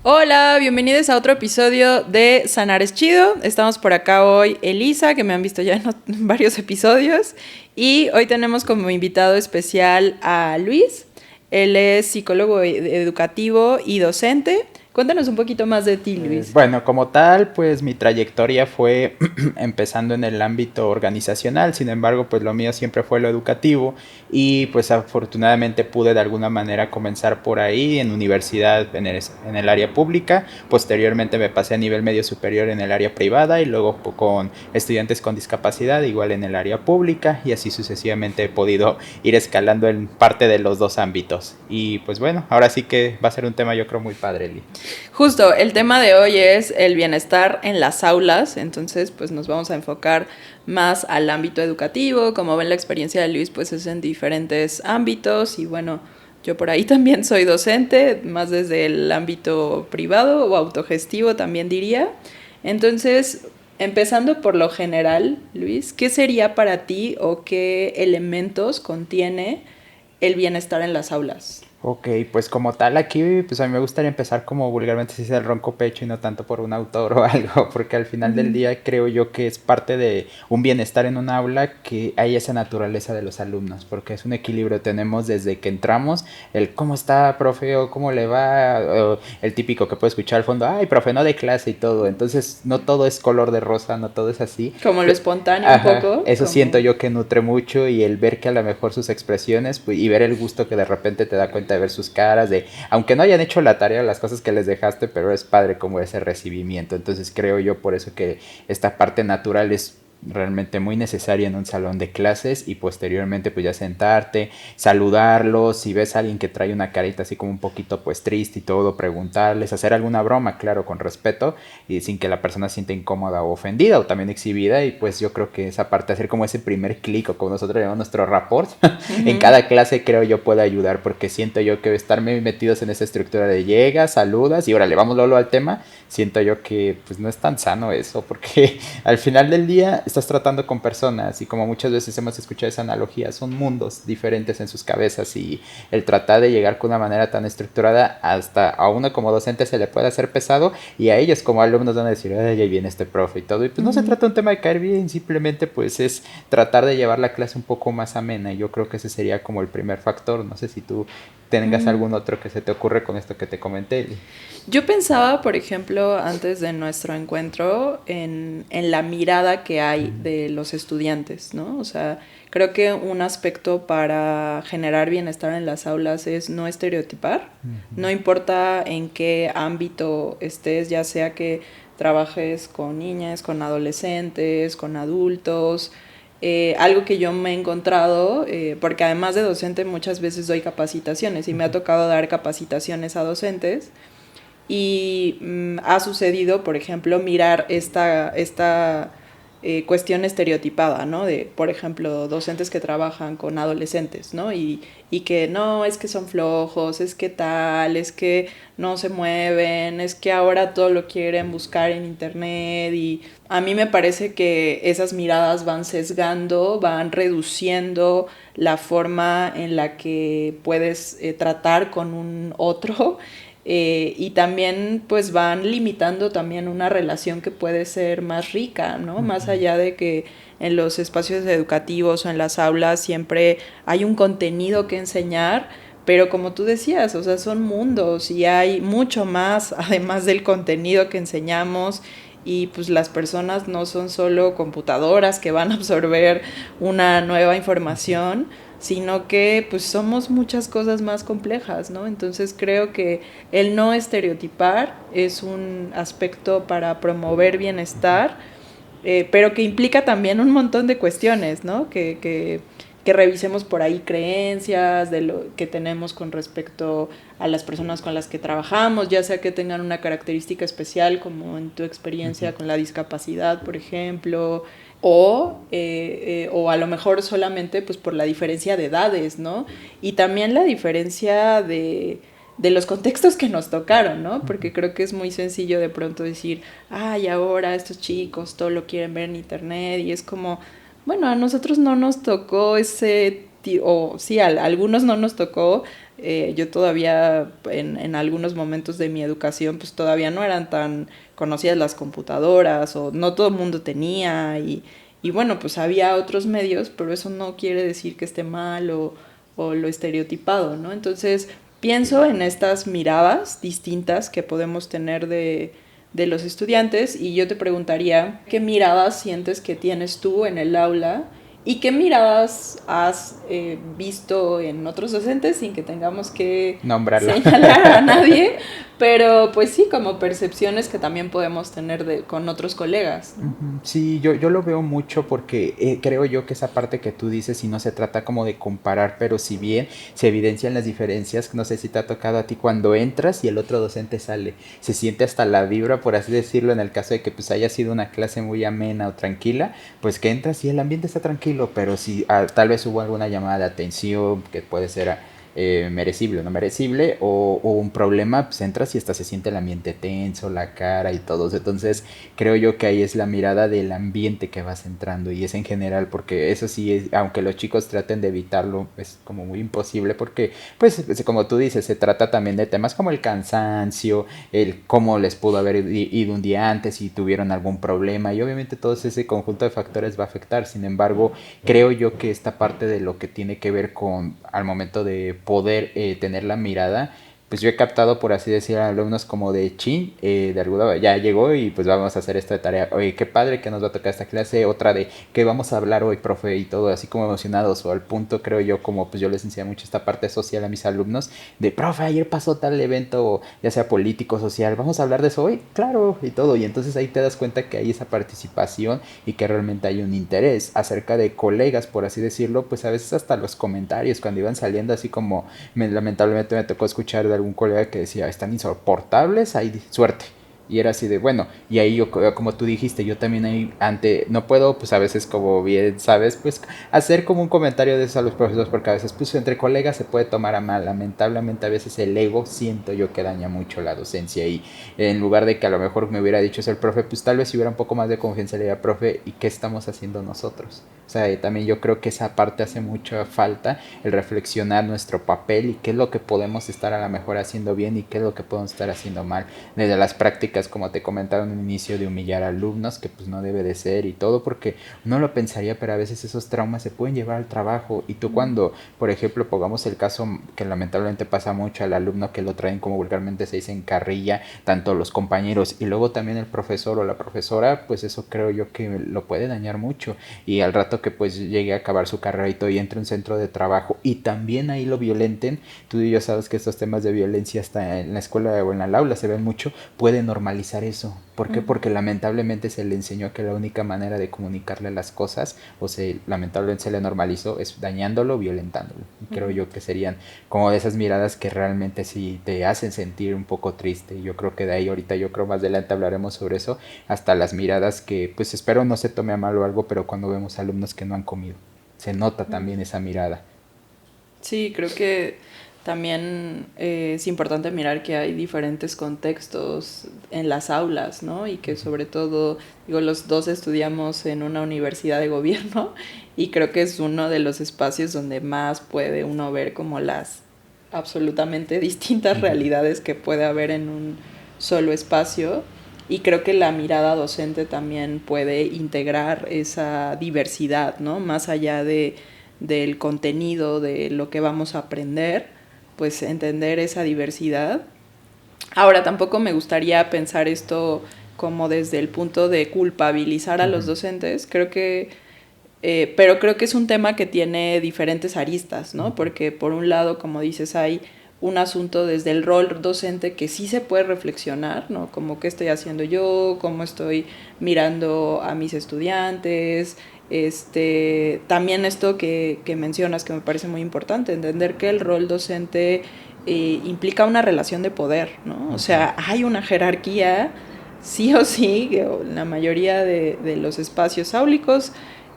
Hola, bienvenidos a otro episodio de Sanar es Chido. Estamos por acá hoy Elisa, que me han visto ya en varios episodios. Y hoy tenemos como invitado especial a Luis. Él es psicólogo educativo y docente. Cuéntanos un poquito más de ti, Luis. Bueno, como tal, pues mi trayectoria fue empezando en el ámbito organizacional, sin embargo, pues lo mío siempre fue lo educativo y pues afortunadamente pude de alguna manera comenzar por ahí en universidad en el área pública, posteriormente me pasé a nivel medio superior en el área privada y luego con estudiantes con discapacidad igual en el área pública y así sucesivamente he podido ir escalando en parte de los dos ámbitos y pues bueno, ahora sí que va a ser un tema yo creo muy padre, Eli. Justo, el tema de hoy es el bienestar en las aulas, entonces pues nos vamos a enfocar más al ámbito educativo. Como ven, la experiencia de Luis pues es en diferentes ámbitos y bueno, yo por ahí también soy docente, más desde el ámbito privado o autogestivo también diría. Entonces, empezando por lo general, Luis, ¿qué sería para ti o qué elementos contiene el bienestar en las aulas? Ok, pues como tal aquí, pues a mí me gustaría empezar como vulgarmente se dice el ronco pecho y no tanto por un autor o algo, porque al final del día creo yo que es parte de un bienestar en un aula que hay esa naturaleza de los alumnos, porque es un equilibrio, tenemos desde que entramos el cómo está, profe, o cómo le va, o el típico que puede escuchar al fondo, ay, profe, no de clase y todo, entonces no todo es color de rosa, no todo es así. Como lo espontáneo un Ajá, poco, eso siento como... yo que nutre mucho y el ver que a lo mejor sus expresiones pues, y ver el gusto que de repente te da cuenta de ver sus caras, de aunque no hayan hecho la tarea, las cosas que les dejaste, pero es padre como ese recibimiento. Entonces creo yo por eso que esta parte natural es realmente muy necesaria en un salón de clases y posteriormente pues ya sentarte, saludarlos, si ves a alguien que trae una carita así como un poquito pues triste y todo, preguntarles, hacer alguna broma, claro, con respeto y sin que la persona se sienta incómoda o ofendida o también exhibida y pues yo creo que esa parte, hacer como ese primer clic o como nosotros llamamos nuestro rapport en Uh-huh. cada clase creo yo puede ayudar porque siento yo que estarme metidos en esa estructura de llegas, saludas y órale, vamos Lolo al tema, siento yo que pues no es tan sano eso porque al final del día estás tratando con personas y como muchas veces hemos escuchado esa analogía, son mundos diferentes en sus cabezas y el tratar de llegar con una manera tan estructurada hasta a uno como docente se le puede hacer pesado y a ellos como alumnos van a decir, ay, ahí viene este profe y todo. Y pues no se Uh-huh. trata de un tema de caer bien, simplemente pues es tratar de llevar la clase un poco más amena y yo creo que ese sería como el primer factor. No sé si tú tengas Uh-huh. algún otro que se te ocurre con esto que te comenté. Yo pensaba, por ejemplo, antes de nuestro encuentro, en la mirada que hay de los estudiantes, ¿no? O sea, creo que un aspecto para generar bienestar en las aulas es no estereotipar. No importa en qué ámbito estés, ya sea que trabajes con niñas, con adolescentes, con adultos. Algo que yo me he encontrado, porque además de docente muchas veces doy capacitaciones y me ha tocado dar capacitaciones a docentes y ha sucedido, por ejemplo, mirar esta cuestión estereotipada, ¿no? De, por ejemplo, docentes que trabajan con adolescentes, ¿no? Y que no, es que son flojos, es que tal, es que no se mueven, es que ahora todo lo quieren buscar en internet y a mí me parece que esas miradas van sesgando, van reduciendo la forma en la que puedes tratar con un otro y también pues van limitando también una relación que puede ser más rica, ¿no? Más allá de que en los espacios educativos o en las aulas siempre hay un contenido que enseñar, pero como tú decías, o sea, son mundos y hay mucho más además del contenido que enseñamos y pues las personas no son solo computadoras que van a absorber una nueva información, sino que pues somos muchas cosas más complejas, ¿no? Entonces creo que el no estereotipar es un aspecto para promover bienestar, pero que implica también un montón de cuestiones, ¿no? Que revisemos por ahí creencias de lo que tenemos con respecto a las personas con las que trabajamos, ya sea que tengan una característica especial, como en tu experiencia con la discapacidad, por ejemplo, o a lo mejor solamente pues por la diferencia de edades, ¿no? Y también la diferencia de los contextos que nos tocaron, ¿no? Porque creo que es muy sencillo de pronto decir, ay, ahora estos chicos todo lo quieren ver en internet y es como, bueno, a nosotros no nos tocó ese, o sí, a algunos no nos tocó Yo todavía en algunos momentos de mi educación pues todavía no eran tan conocidas las computadoras o no todo el mundo tenía y bueno, pues había otros medios, pero eso no quiere decir que esté mal o lo estereotipado, ¿no? Entonces pienso en estas miradas distintas que podemos tener de los estudiantes y yo te preguntaría qué miradas sientes que tienes tú en el aula y qué miradas has visto en otros docentes sin que tengamos que Nombrarla. señalar a nadie, pero pues sí, como percepciones que también podemos tener con otros colegas, ¿no? Sí, yo lo veo mucho porque creo yo que esa parte que tú dices y no se trata como de comparar, pero si bien se evidencian las diferencias, no sé si te ha tocado a ti cuando entras y el otro docente sale, se siente hasta la vibra, por así decirlo, en el caso de que pues haya sido una clase muy amena o tranquila, pues que entras y el ambiente está tranquilo, pero si tal vez hubo alguna llamada de atención que puede ser merecible o no merecible, o un problema, pues entras y hasta se siente el ambiente tenso, la cara y todo. Entonces creo yo que ahí es la mirada del ambiente que vas entrando y es en general, porque eso sí, aunque los chicos traten de evitarlo, es como muy imposible porque, pues como tú dices, se trata también de temas como el cansancio, el cómo les pudo haber ido un día antes y tuvieron algún problema y obviamente todo ese conjunto de factores va a afectar. Sin embargo, creo yo que esta parte de lo que tiene que ver con al momento de poder tener la mirada, pues yo he captado, por así decir, a alumnos como de chin, de alguna ya llegó y pues vamos a hacer esta tarea. Oye, qué padre que nos va a tocar esta clase, otra de qué vamos a hablar hoy, profe, y todo así como emocionados, o al punto creo yo, como pues yo les enseñé mucho esta parte social a mis alumnos, de profe, ayer pasó tal evento, ya sea político, social, vamos a hablar de eso hoy, claro, y todo, y entonces ahí te das cuenta que hay esa participación y que realmente hay un interés acerca de colegas, por así decirlo, pues a veces hasta los comentarios cuando iban saliendo así como lamentablemente me tocó escuchar de algún colega que decía, están insoportables, hay suerte. Y era así de, bueno, y ahí yo, como tú dijiste, yo también ahí no puedo, pues a veces como bien sabes, pues hacer como un comentario de eso a los profesores, porque a veces pues entre colegas se puede tomar a mal, lamentablemente a veces el ego siento yo que daña mucho la docencia y en lugar de que a lo mejor me hubiera dicho eso el profe, pues tal vez si hubiera un poco más de confianza le diría, profe, ¿y qué estamos haciendo nosotros? O sea, también yo creo que esa parte hace mucha falta, el reflexionar nuestro papel y qué es lo que podemos estar a lo mejor haciendo bien y qué es lo que podemos estar haciendo mal. Desde las prácticas, como te comentaron en el inicio, de humillar a alumnos, que pues no debe de ser y todo, porque uno lo pensaría, pero a veces esos traumas se pueden llevar al trabajo. Y tú cuando, por ejemplo, pongamos el caso que lamentablemente pasa mucho al alumno que lo traen como vulgarmente se dice en carrilla, tanto los compañeros y luego también el profesor o la profesora, pues eso creo yo que lo puede dañar mucho. Y al rato que pues llegue a acabar su carrera y todo y entre un centro de trabajo y también ahí lo violenten, tú y yo sabes que estos temas de violencia hasta en la escuela o en el aula se ven mucho, puede normalizar eso. ¿Por qué? Porque lamentablemente se le enseñó que la única manera de comunicarle las cosas, o se lamentablemente se le normalizó, es dañándolo, violentándolo. Y creo yo que serían como de esas miradas que realmente sí te hacen sentir un poco triste. Yo creo que de ahí ahorita, yo creo más adelante hablaremos sobre eso, hasta las miradas que pues espero no se tome a mal o algo, pero cuando vemos alumnos que no han comido, se nota también esa mirada. Sí, creo que también es importante mirar que hay diferentes contextos en las aulas, ¿no? Y que sobre todo, digo, los dos estudiamos en una universidad de gobierno y creo que es uno de los espacios donde más puede uno ver como las absolutamente distintas realidades que puede haber en un solo espacio. Y creo que la mirada docente también puede integrar esa diversidad, ¿no? Más allá del contenido, de lo que vamos a aprender, pues entender esa diversidad. Ahora, tampoco me gustaría pensar esto como desde el punto de culpabilizar a los docentes. Pero creo que es un tema que tiene diferentes aristas, ¿no? Porque por un lado, como dices, hay un asunto desde el rol docente que sí se puede reflexionar, ¿no? Como qué estoy haciendo yo, cómo estoy mirando a mis estudiantes, también esto que mencionas que me parece muy importante, entender que el rol docente implica una relación de poder, ¿no? O sea, hay una jerarquía, sí o sí, en la mayoría de los espacios áulicos,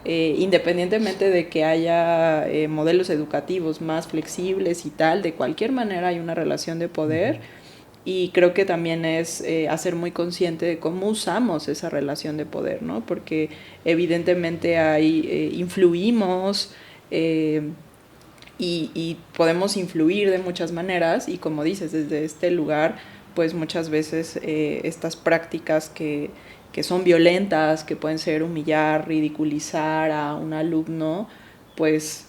independientemente de que haya modelos educativos más flexibles y tal, de cualquier manera hay una relación de poder y creo que también es hacer muy consciente de cómo usamos esa relación de poder, ¿no? Porque evidentemente influimos y podemos influir de muchas maneras y como dices, desde este lugar, pues muchas veces estas prácticas que son violentas, que pueden ser humillar, ridiculizar a un alumno, pues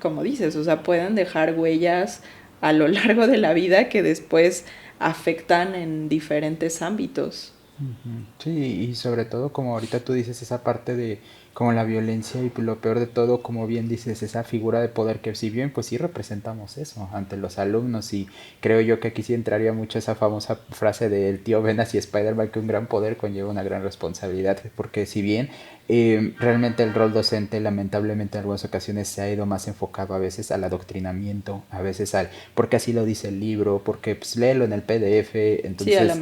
como dices, o sea, pueden dejar huellas a lo largo de la vida que después afectan en diferentes ámbitos. Ujú. Sí, y sobre todo como ahorita tú dices esa parte de como la violencia y lo peor de todo, como bien dices, esa figura de poder que si bien pues sí representamos eso ante los alumnos y creo yo que aquí sí entraría mucho esa famosa frase del tío Ben y Spider-Man que un gran poder conlleva una gran responsabilidad, porque si bien realmente el rol docente lamentablemente en algunas ocasiones se ha ido más enfocado a veces al adoctrinamiento, a veces al porque así lo dice el libro, porque pues léelo en el PDF, Sí, a la entonces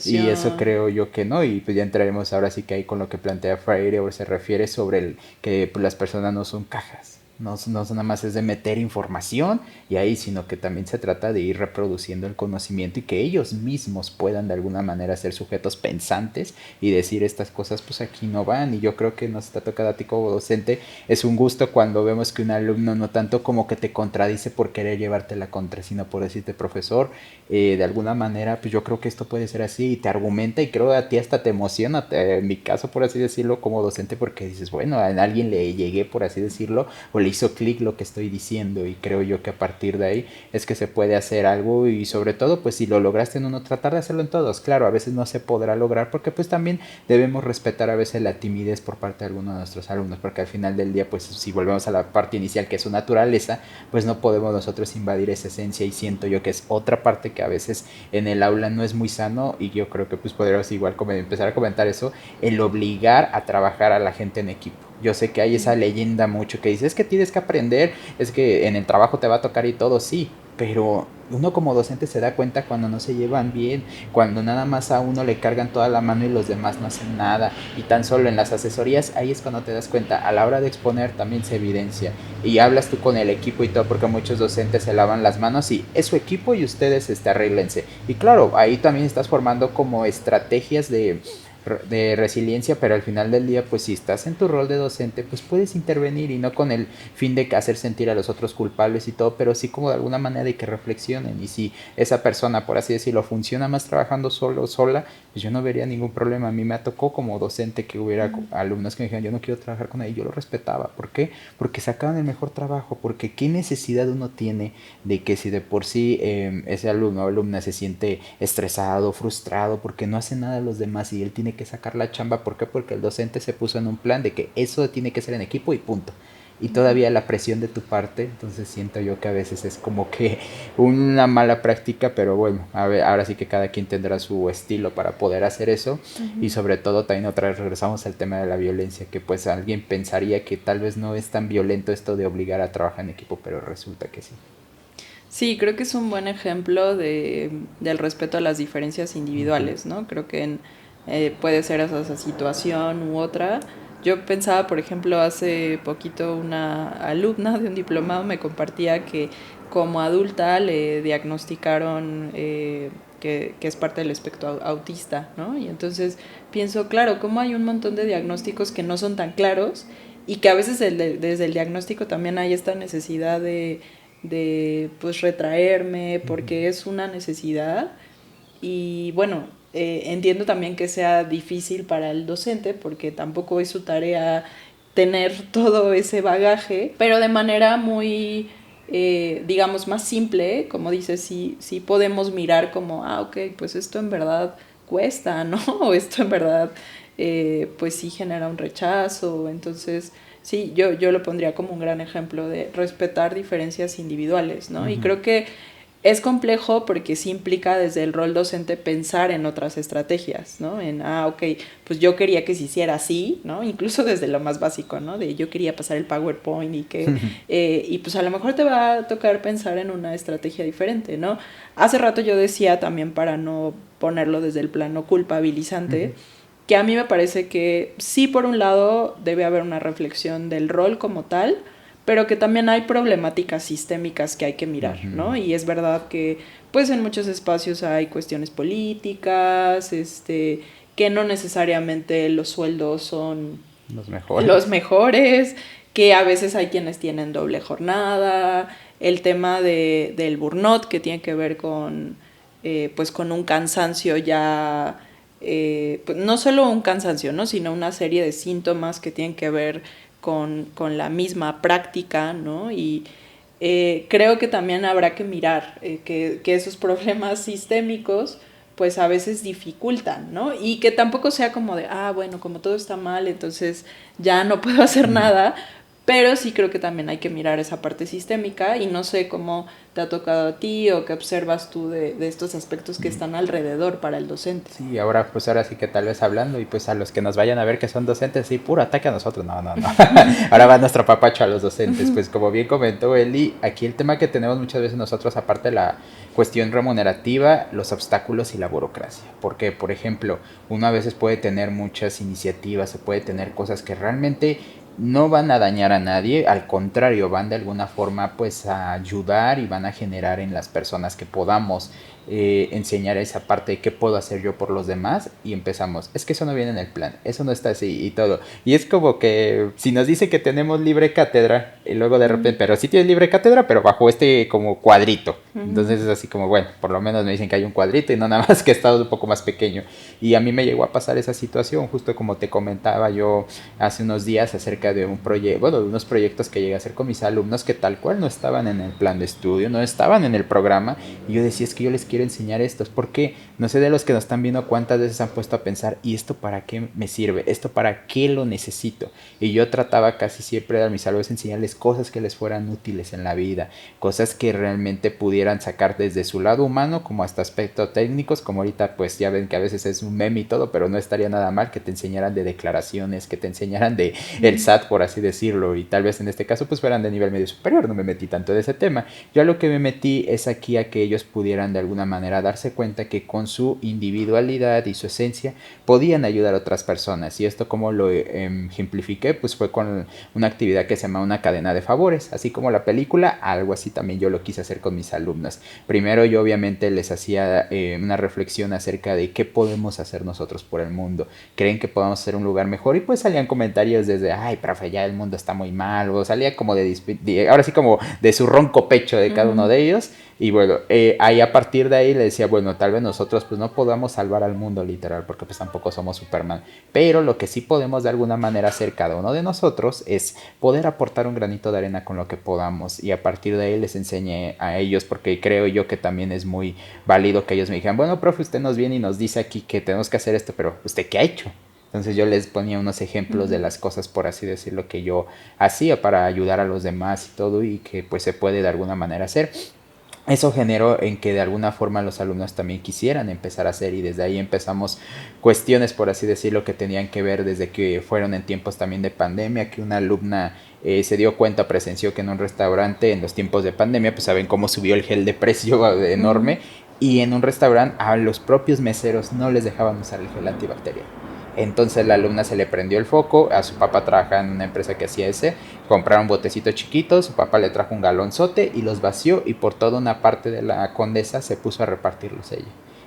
y eso memorización. creo yo que no, y pues ya entraremos ahora sí que ahí con lo que plantea Freire, o se refiere sobre el que pues, las personas no son cajas, no nada más es de meter información y ahí, sino que también se trata de ir reproduciendo el conocimiento y que ellos mismos puedan de alguna manera ser sujetos pensantes y decir estas cosas pues aquí no van. Y yo creo que nos está tocando a ti como docente, es un gusto cuando vemos que un alumno no tanto como que te contradice por querer llevarte la contra, sino por decirte profesor, de alguna manera pues yo creo que esto puede ser así y te argumenta y creo a ti hasta te emociona, en mi caso por así decirlo como docente, porque dices bueno, a alguien le llegué por así decirlo o le hizo clic lo que estoy diciendo y creo yo que a partir de ahí es que se puede hacer algo y sobre todo pues si lo lograste en uno tratar de hacerlo en todos. Claro, a veces no se podrá lograr porque pues también debemos respetar a veces la timidez por parte de algunos de nuestros alumnos, porque al final del día pues si volvemos a la parte inicial que es su naturaleza, pues no podemos nosotros invadir esa esencia y siento yo que es otra parte que a veces en el aula no es muy sano y yo creo que pues podríamos igual como empezar a comentar eso, el obligar a trabajar a la gente en equipo. Yo sé que hay esa leyenda mucho que dice, es que tienes que aprender, es que en el trabajo te va a tocar y todo, sí, pero uno como docente se da cuenta cuando no se llevan bien, cuando nada más a uno le cargan toda la mano y los demás no hacen nada, y tan solo en las asesorías, ahí es cuando te das cuenta, a la hora de exponer también se evidencia, y hablas tú con el equipo y todo, porque muchos docentes se lavan las manos y es su equipo y ustedes arréglense, y claro, ahí también estás formando como estrategias de resiliencia, pero al final del día, pues si estás en tu rol de docente, pues puedes intervenir y no con el fin de hacer sentir a los otros culpables y todo, pero sí como de alguna manera de que reflexionen y si esa persona, por así decirlo, funciona más trabajando solo o sola, pues yo no vería ningún problema. A mí me tocó como docente que hubiera alumnos que me dijeran, yo no quiero trabajar con él, yo lo respetaba. ¿Por qué? Porque sacaban el mejor trabajo, porque qué necesidad uno tiene de que si de por sí ese alumno o alumna se siente estresado, frustrado, porque no hace nada a los demás y él tiene que sacar la chamba. ¿Por qué? Porque el docente se puso en un plan de que eso tiene que ser en equipo y punto. Y todavía la presión de tu parte, entonces siento yo que a veces es como que una mala práctica, pero bueno, a ver, ahora sí que cada quien tendrá su estilo para poder hacer eso y sobre todo también otra vez regresamos al tema de la violencia, que pues alguien pensaría que tal vez no es tan violento esto de obligar a trabajar en equipo, pero resulta que sí. Sí, creo que es un buen ejemplo del respeto a las diferencias Ujú. individuales, ¿no? Creo que puede ser esa situación u otra. Yo pensaba, por ejemplo, hace poquito una alumna de un diplomado me compartía que como adulta le diagnosticaron que es parte del espectro autista, ¿no? Y entonces pienso, claro, cómo hay un montón de diagnósticos que no son tan claros y que a veces desde el diagnóstico también hay esta necesidad de pues retraerme porque es una necesidad y bueno, entiendo también que sea difícil para el docente porque tampoco es su tarea tener todo ese bagaje, pero de manera muy, digamos, más simple, como dices, sí podemos mirar como, ah, ok, pues esto en verdad cuesta, ¿no? O esto en verdad, pues sí genera un rechazo, entonces sí, yo lo pondría como un gran ejemplo de respetar diferencias individuales, ¿no? Y Ujú. creo que es complejo porque sí implica desde el rol docente pensar en otras estrategias, ¿no? En, ah, ok, pues yo quería que se hiciera así, ¿no? Incluso desde lo más básico, ¿no? De yo quería pasar el PowerPoint y pues a lo mejor te va a tocar pensar en una estrategia diferente, ¿no? Hace rato yo decía también para no ponerlo desde el plano culpabilizante, Ujú. que a mí me parece que sí, por un lado, debe haber una reflexión del rol como tal, pero que también hay problemáticas sistémicas que hay que mirar, Ujú. ¿no? Y es verdad que, pues, en muchos espacios hay cuestiones políticas, que no necesariamente los sueldos son Los los mejores. mejores, que a veces hay quienes tienen doble jornada, el tema del burnout, que tiene que ver con, pues con un cansancio ya, pues no solo un cansancio, ¿no? Sino una serie de síntomas que tienen que ver con la misma práctica, ¿no? Y creo que también habrá que mirar que esos problemas sistémicos pues a veces dificultan, ¿no? Y que tampoco sea como de, bueno, como todo está mal, entonces ya no puedo hacer nada, pero sí creo que también hay que mirar esa parte sistémica y no sé cómo te ha tocado a ti o qué observas tú de estos aspectos que están alrededor para el docente. Sí, ahora pues ahora sí que tal vez hablando y pues a los que nos vayan a ver que son docentes, sí, puro ataque a nosotros, no, no, no. Ahora va nuestro papacho a los docentes, pues como bien comentó Eli, aquí el tema que tenemos muchas veces nosotros, aparte de la cuestión remunerativa, los obstáculos y la burocracia, porque por ejemplo, uno a veces puede tener muchas iniciativas, se puede tener cosas que realmente no van a dañar a nadie, al contrario, van de alguna forma pues a ayudar y van a generar en las personas que podamos enseñar esa parte de qué puedo hacer yo por los demás y empezamos, es que eso no viene en el plan, eso no está así y todo. Y es como que si nos dice que tenemos libre cátedra y luego de repente, pero sí tienes libre cátedra, pero bajo este como cuadrito. Entonces es así como, bueno, por lo menos me dicen que hay un cuadrito y no nada más que está un poco más pequeño. Y a mí me llegó a pasar esa situación, justo como te comentaba yo hace unos días acerca de un proyecto, bueno, de unos proyectos que llegué a hacer con mis alumnos que tal cual no estaban en el plan de estudio, no estaban en el programa. Y yo decía, es que yo les quiero enseñar esto, porque no sé de los que nos están viendo cuántas veces han puesto a pensar, ¿y esto para qué me sirve? ¿Esto para qué lo necesito? Y yo trataba casi siempre a mis alumnos enseñarles cosas que les fueran útiles en la vida, cosas que realmente pudieran sacar desde su lado humano como hasta aspectos técnicos, como ahorita pues ya ven que a veces es un meme y todo, pero no estaría nada mal que te enseñaran de declaraciones, que te enseñaran de el SAT, por así decirlo, y tal vez en este caso pues fueran de nivel medio superior, no me metí tanto de ese tema. Yo a lo que me metí es aquí a que ellos pudieran de alguna manera darse cuenta que con su individualidad y su esencia podían ayudar a otras personas. Y esto como lo ejemplifiqué, pues fue con una actividad que se llama una cadena de favores, así como la película, algo así también yo lo quise hacer con mis alumnos. Primero yo obviamente les hacía una reflexión acerca de qué podemos hacer nosotros por el mundo. ¿Creen que podamos hacer un lugar mejor? Y pues salían comentarios desde, ay, profe, ya el mundo está muy mal, o salía como ahora sí como de su ronco pecho de cada uno de ellos. Y bueno, ahí a partir de ahí le decía, bueno, tal vez nosotros pues no podamos salvar al mundo literal, porque pues tampoco somos Superman, pero lo que sí podemos de alguna manera hacer cada uno de nosotros es poder aportar un granito de arena con lo que podamos. Y a partir de ahí les enseñé a ellos, porque creo yo que también es muy válido que ellos me dijeran, bueno, profe, usted nos viene y nos dice aquí que tenemos que hacer esto, pero ¿usted qué ha hecho? Entonces yo les ponía unos ejemplos de las cosas, por así decirlo, que yo hacía para ayudar a los demás y todo, y que pues se puede de alguna manera hacer. Eso generó en que de alguna forma los alumnos también quisieran empezar a hacer, y desde ahí empezamos cuestiones, por así decirlo, que tenían que ver desde que fueron en tiempos también de pandemia, que una alumna se dio cuenta, presenció que en un restaurante en los tiempos de pandemia, pues saben cómo subió el gel de precio enorme, y en un restaurante a los propios meseros no les dejaban usar el gel antibacterial. Entonces la alumna se le prendió el foco, a su papá trabajaba en una empresa que hacía ese, compraron botecitos chiquitos, su papá le trajo un galonzote y los vació, y por toda una parte de la Condesa se puso a repartirlos ella.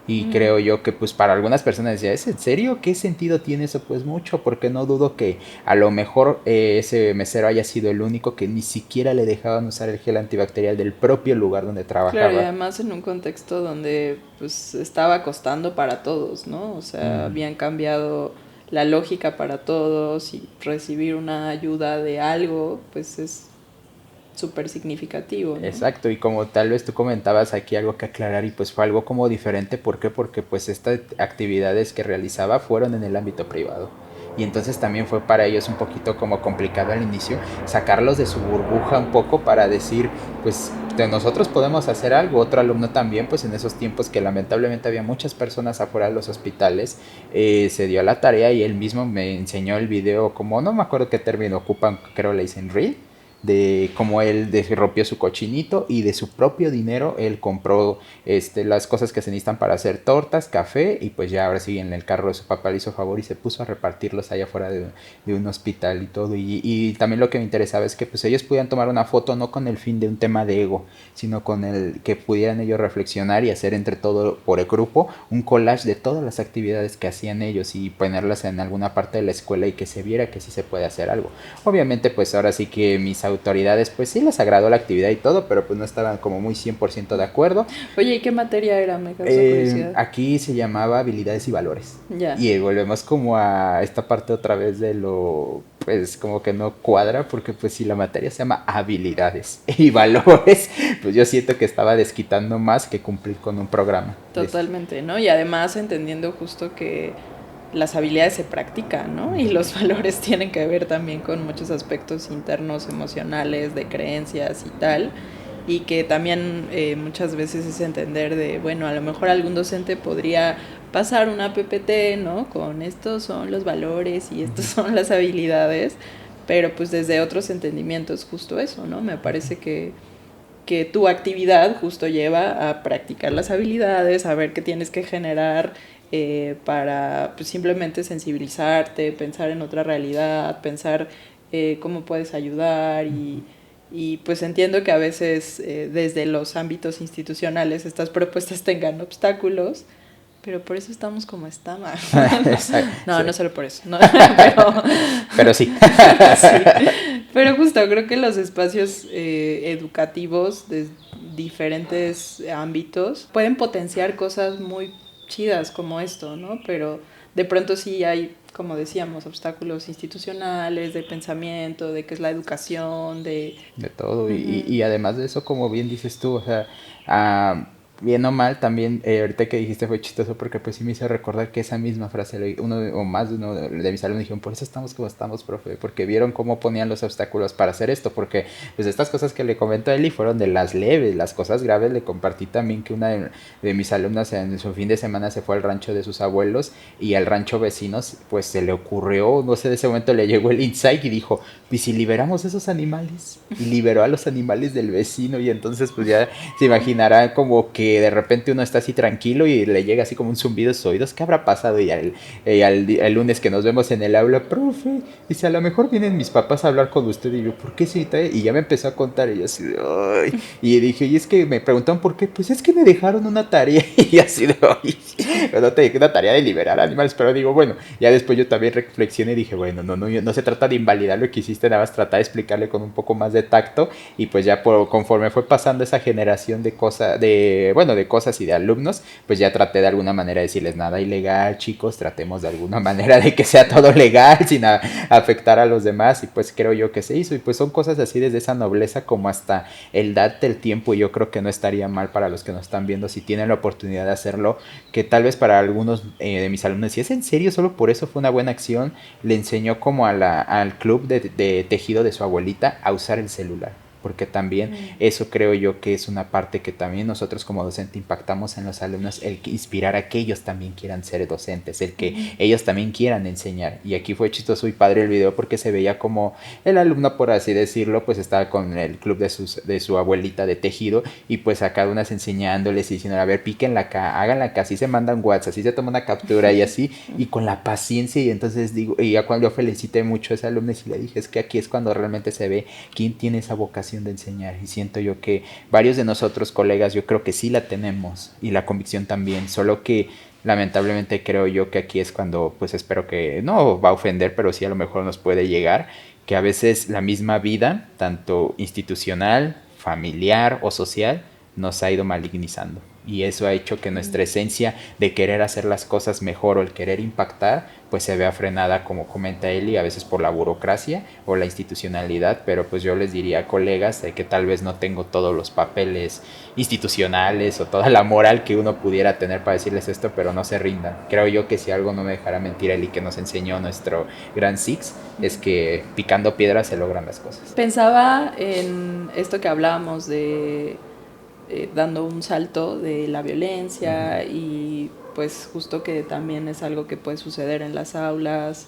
Y creo yo que pues para algunas personas decía, ¿es en serio? ¿Qué sentido tiene eso? Pues mucho, porque no dudo que a lo mejor ese mesero haya sido el único que ni siquiera le dejaban usar el gel antibacterial del propio lugar donde trabajaba. Claro, y además en un contexto donde pues estaba costando para todos, ¿no? O sea, habían cambiado la lógica para todos, y recibir una ayuda de algo pues es súper significativo, ¿no? Exacto, y como tal vez tú comentabas aquí algo que aclarar, y pues fue algo como diferente. ¿Por qué? Porque pues estas actividades que realizaba fueron en el ámbito privado, y entonces también fue para ellos un poquito como complicado al inicio sacarlos de su burbuja un poco para decir, pues de nosotros podemos hacer algo. Otro alumno también, pues en esos tiempos que lamentablemente había muchas personas afuera de los hospitales, se dio a la tarea y él mismo me enseñó el video, como no me acuerdo qué término ocupan, creo le dicen reel, de cómo él rompió su cochinito y de su propio dinero él compró las cosas que se necesitan para hacer tortas, café, y pues ya ahora sí en el carro de su papá le hizo favor y se puso a repartirlos allá afuera de un hospital y todo. Y también lo que me interesaba es que pues ellos pudieran tomar una foto no con el fin de un tema de ego, sino con el que pudieran ellos reflexionar y hacer entre todo por el grupo un collage de todas las actividades que hacían ellos y ponerlas en alguna parte de la escuela, y que se viera que sí se puede hacer algo. Obviamente pues ahora sí que mis autoridades pues sí les agradó la actividad y todo, pero pues no estaban como muy 100% de acuerdo. Oye, ¿y qué materia era? Me causó curiosidad. Aquí se llamaba habilidades y valores. Ya. Y volvemos como a esta parte otra vez de lo, pues como que no cuadra, porque pues si la materia se llama habilidades y valores, pues yo siento que estaba desquitando más que cumplir con un programa. Totalmente, ¿no? Y además entendiendo justo que las habilidades se practican, ¿no? Y los valores tienen que ver también con muchos aspectos internos, emocionales, de creencias y tal. Y que también muchas veces es entender de, bueno, a lo mejor algún docente podría pasar una PPT, ¿no? Con estos son los valores y estos son las habilidades, pero pues desde otros entendimientos justo eso, ¿no? Me parece que tu actividad justo lleva a practicar las habilidades, a ver qué tienes que generar para pues, simplemente sensibilizarte, pensar en otra realidad, pensar cómo puedes ayudar y pues entiendo que a veces desde los ámbitos institucionales estas propuestas tengan obstáculos, pero por eso estamos como estamos. No, Sí. no solo por eso, no, pero sí. sí. Pero justo creo que los espacios educativos de diferentes ámbitos pueden potenciar cosas muy chidas como esto, ¿no? Pero de pronto sí hay, como decíamos, obstáculos institucionales, de pensamiento, de qué es la educación, De todo. Y además de eso, como bien dices tú, o sea, bien o mal, también ahorita que dijiste fue chistoso porque pues sí me hizo recordar que esa misma frase, o más de uno de mis alumnos dijeron, por eso estamos como estamos, profe, porque vieron cómo ponían los obstáculos para hacer esto, porque pues estas cosas que le comentó a Eli fueron de las leves, las cosas graves le compartí también que una de mis alumnas en su fin de semana se fue al rancho de sus abuelos y al rancho vecinos pues se le ocurrió, no sé, de ese momento le llegó el insight y dijo, pues si liberamos esos animales, y liberó a los animales del vecino y entonces pues ya se imaginará como que de repente uno está así tranquilo y le llega así como un zumbido a sus oídos, ¿qué habrá pasado? Y el lunes que nos vemos en el aula, profe, dice, a lo mejor vienen mis papás a hablar con usted y yo, ¿por qué sí? Y ya me empezó a contar y yo así de, ay, y dije, y es que me preguntaron por qué, pues es que me dejaron una tarea y así de, ay, no te dije una tarea de liberar animales, pero digo, bueno, ya después yo también reflexioné y dije, bueno, no se trata de invalidar lo que hiciste, nada más tratar de explicarle con un poco más de tacto y pues ya conforme fue pasando esa generación de cosas, de cosas y de alumnos, pues ya traté de alguna manera de decirles nada ilegal, chicos, tratemos de alguna manera de que sea todo legal sin afectar a los demás y pues creo yo que se hizo y pues son cosas así desde esa nobleza como hasta el darte el tiempo y yo creo que no estaría mal para los que nos están viendo si tienen la oportunidad de hacerlo, que tal vez para algunos de mis alumnos, si es en serio, solo por eso fue una buena acción, le enseñó como al club de tejido de su abuelita a usar el celular. Porque también eso creo yo que es una parte que también nosotros como docente impactamos en los alumnos, el que inspirar a que ellos también quieran ser docentes, el que ellos también quieran enseñar. Y aquí fue chistoso y padre el video porque se veía como el alumno, por así decirlo, pues estaba con el club de su abuelita de tejido y pues a cada una enseñándoles y diciendo, a ver, píquenla acá, háganla acá, así se mandan WhatsApp, así se toma una captura y así, y con la paciencia y entonces digo, y ya cuando yo felicité mucho a ese alumno y le dije, es que aquí es cuando realmente se ve quién tiene esa vocación de enseñar y siento yo que varios de nosotros colegas yo creo que sí la tenemos y la convicción también, solo que lamentablemente creo yo que aquí es cuando pues espero que no va a ofender pero sí a lo mejor nos puede llegar que a veces la misma vida tanto institucional, familiar o social nos ha ido malignizando y eso ha hecho que nuestra esencia de querer hacer las cosas mejor o el querer impactar pues se vea frenada como comenta Eli a veces por la burocracia o la institucionalidad, pero pues yo les diría colegas que tal vez no tengo todos los papeles institucionales o toda la moral que uno pudiera tener para decirles esto, pero no se rindan. Creo yo que si algo no me dejará mentir Eli que nos enseñó nuestro gran Six es que picando piedras se logran las cosas. Pensaba en esto que hablábamos de dando un salto de la violencia y pues justo que también es algo que puede suceder en las aulas.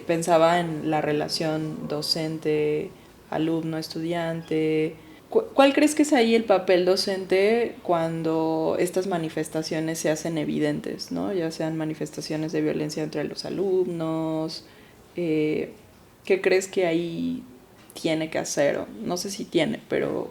Pensaba en la relación docente, alumno, estudiante. ¿Cuál crees que es ahí el papel docente cuando estas manifestaciones se hacen evidentes, ¿no? Ya sean manifestaciones de violencia entre los alumnos. ¿Qué crees que ahí tiene que hacer? No sé si tiene, pero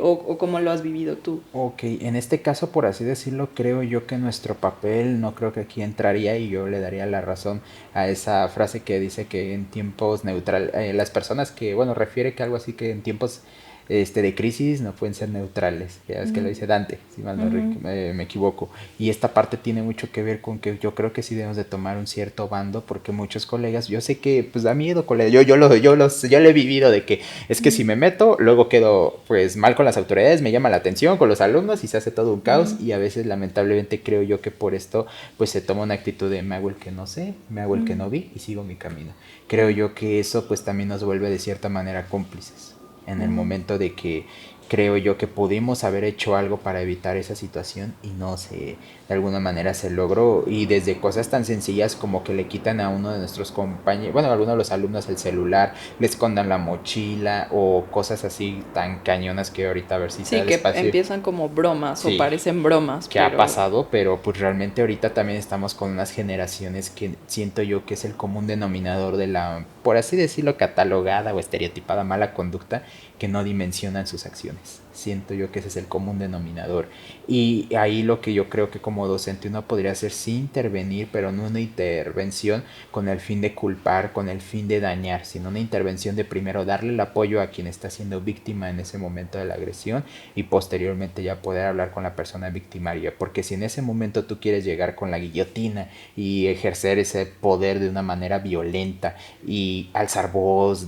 o cómo lo has vivido tú. Ok, en este caso, por así decirlo, creo yo que nuestro papel no creo que aquí entraría y yo le daría la razón a esa frase que dice que en tiempos neutral, las personas que, bueno, refiere que algo así que en tiempos de crisis no pueden ser neutrales, ya es que lo Ujú, dice Dante, si mal no ujú, me equivoco, y esta parte tiene mucho que ver con que yo creo que sí debemos de tomar un cierto bando porque muchos colegas, yo sé que pues da miedo, colega, yo lo he vivido de que es que si ujú, me meto, luego quedo pues mal con las autoridades, me llama la atención con los alumnos y se hace todo un caos ujú, y a veces lamentablemente creo yo que por esto pues se toma una actitud de me hago el que no sé, me hago el que ujú, no vi y sigo mi camino. Creo ujú, yo que eso pues también nos vuelve de cierta manera cómplices en el ujú. momento de que creo yo que pudimos haber hecho algo para evitar esa situación y no se, de alguna manera se logró y desde cosas tan sencillas como que le quitan a uno de nuestros compañeros, bueno, a algunos de los alumnos el celular, le escondan la mochila o cosas así tan cañonas que ahorita a ver si te da Sí, el que espacio. empiezan como bromas o Sí, parecen bromas, que ha pero pasado, pero pues realmente ahorita también estamos con unas generaciones que siento yo que es el común denominador de la, por así decirlo, catalogada o estereotipada mala conducta que no dimensionan sus acciones. Siento yo que ese es el común denominador. Y ahí lo que yo creo que como docente uno podría hacer sí intervenir, pero no una intervención con el fin de culpar, con el fin de dañar, sino una intervención de primero darle el apoyo a quien está siendo víctima en ese momento de la agresión y posteriormente ya poder hablar con la persona victimaria. Porque si en ese momento tú quieres llegar con la guillotina y ejercer ese poder de una manera violenta y alzar voz,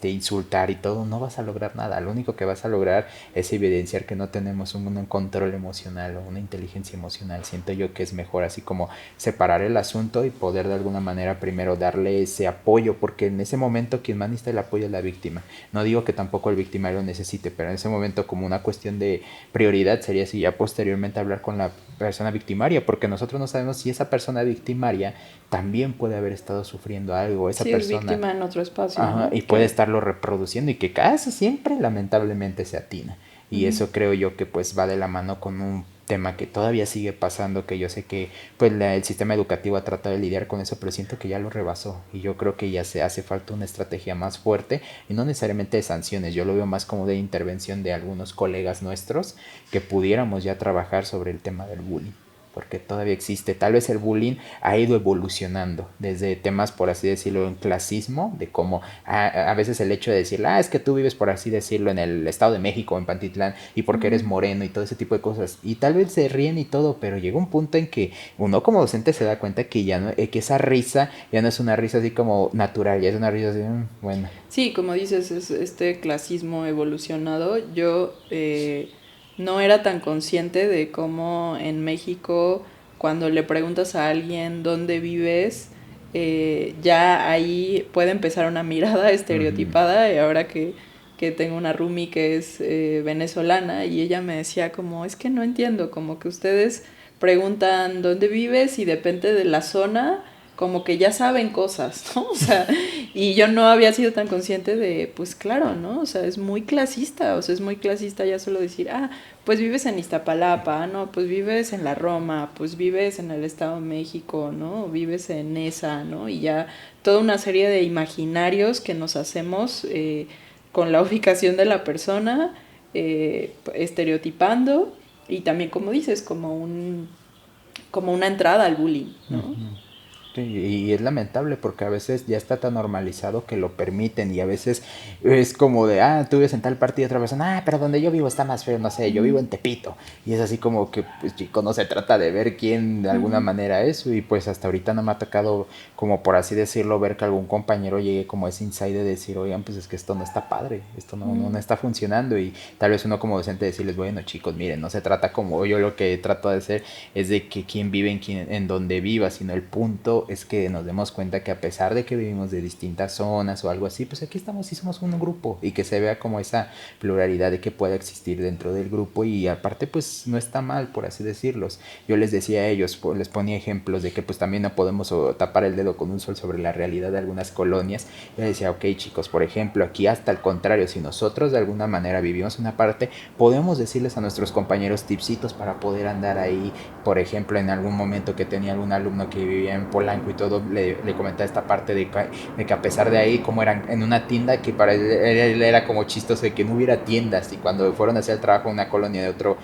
insultar y todo, no vas a lograr nada. Lo único que vas a lograr es evidenciar que no tenemos un control emocional o una inteligencia emocional. Siento yo que es mejor así como separar el asunto y poder de alguna manera primero darle ese apoyo, porque en ese momento quien más necesita el apoyo es la víctima. No digo que tampoco el victimario lo necesite, pero en ese momento como una cuestión de prioridad sería si ya posteriormente hablar con la persona victimaria, porque nosotros no sabemos si esa persona victimaria también puede haber estado sufriendo algo, esa sí es persona. víctima en otro espacio, Ajá, ¿no? y puede Que estarlo reproduciendo y que casi siempre lamentablemente se atina. Y ujú. eso creo yo que pues va de la mano con un tema que todavía sigue pasando, que yo sé que pues el sistema educativo ha tratado de lidiar con eso, pero siento que ya lo rebasó y yo creo que ya se hace falta una estrategia más fuerte y no necesariamente de sanciones, yo lo veo más como de intervención de algunos colegas nuestros que pudiéramos ya trabajar sobre el tema del bullying porque todavía existe. Tal vez el bullying ha ido evolucionando desde temas, por así decirlo, en clasismo, de cómo a veces el hecho de decir, es que tú vives, por así decirlo, en el Estado de México, en Pantitlán, y porque eres Ujú. moreno y todo ese tipo de cosas. Y tal vez se ríen y todo, pero llega un punto en que uno como docente se da cuenta que ya no, que esa risa ya no es una risa así como natural, ya es una risa así, bueno. Sí, como dices, es este clasismo evolucionado. Yo no era tan consciente de cómo en México, cuando le preguntas a alguien dónde vives, ya ahí puede empezar una mirada Ujú. estereotipada. Y ahora que tengo una roomie que es venezolana y ella me decía como, es que no entiendo, como que ustedes preguntan dónde vives y depende de la zona, como que ya saben cosas, ¿no? O sea, y yo no había sido tan consciente de, pues claro, ¿no? O sea, es muy clasista, o sea, es muy clasista ya solo decir, pues vives en Iztapalapa, no, pues vives en la Roma, pues vives en el Estado de México, ¿no? Vives en esa, ¿no? Y ya toda una serie de imaginarios que nos hacemos con la ubicación de la persona, estereotipando y también, como dices, como una entrada al bullying, ¿no? Ujú. Sí, y es lamentable porque a veces ya está tan normalizado que lo permiten y a veces es como de, tú vives en tal partido y otra persona, pero donde yo vivo está más feo, no sé, yo vivo Uh-huh. en Tepito. Y es así como que, pues chico, no se trata de ver quién de alguna Uh-huh. manera eso y pues hasta ahorita no me ha tocado, como por así decirlo, ver que algún compañero llegue como ese insight de decir, oigan, pues es que esto no está padre, esto no está funcionando y tal vez uno como docente decirles, bueno chicos, miren, no se trata como yo lo que trato de hacer es de que quién vive en donde viva, sino el punto es que nos demos cuenta que a pesar de que vivimos de distintas zonas o algo así, pues aquí estamos y somos un grupo y que se vea como esa pluralidad de que pueda existir dentro del grupo y aparte pues no está mal por así decirlos. Yo les decía a ellos, les ponía ejemplos de que pues también no podemos tapar el dedo con un sol sobre la realidad de algunas colonias. Yo decía, ok chicos, por ejemplo aquí hasta el contrario, si nosotros de alguna manera vivimos una parte, podemos decirles a nuestros compañeros tipsitos para poder andar ahí, por ejemplo en algún momento que tenía algún alumno que vivía en Polanco blanco y todo, le comentaba esta parte de que a pesar de ahí, como eran en una tienda, que para él era como chistoso de que no hubiera tiendas, y cuando fueron a hacer el trabajo en una colonia de otro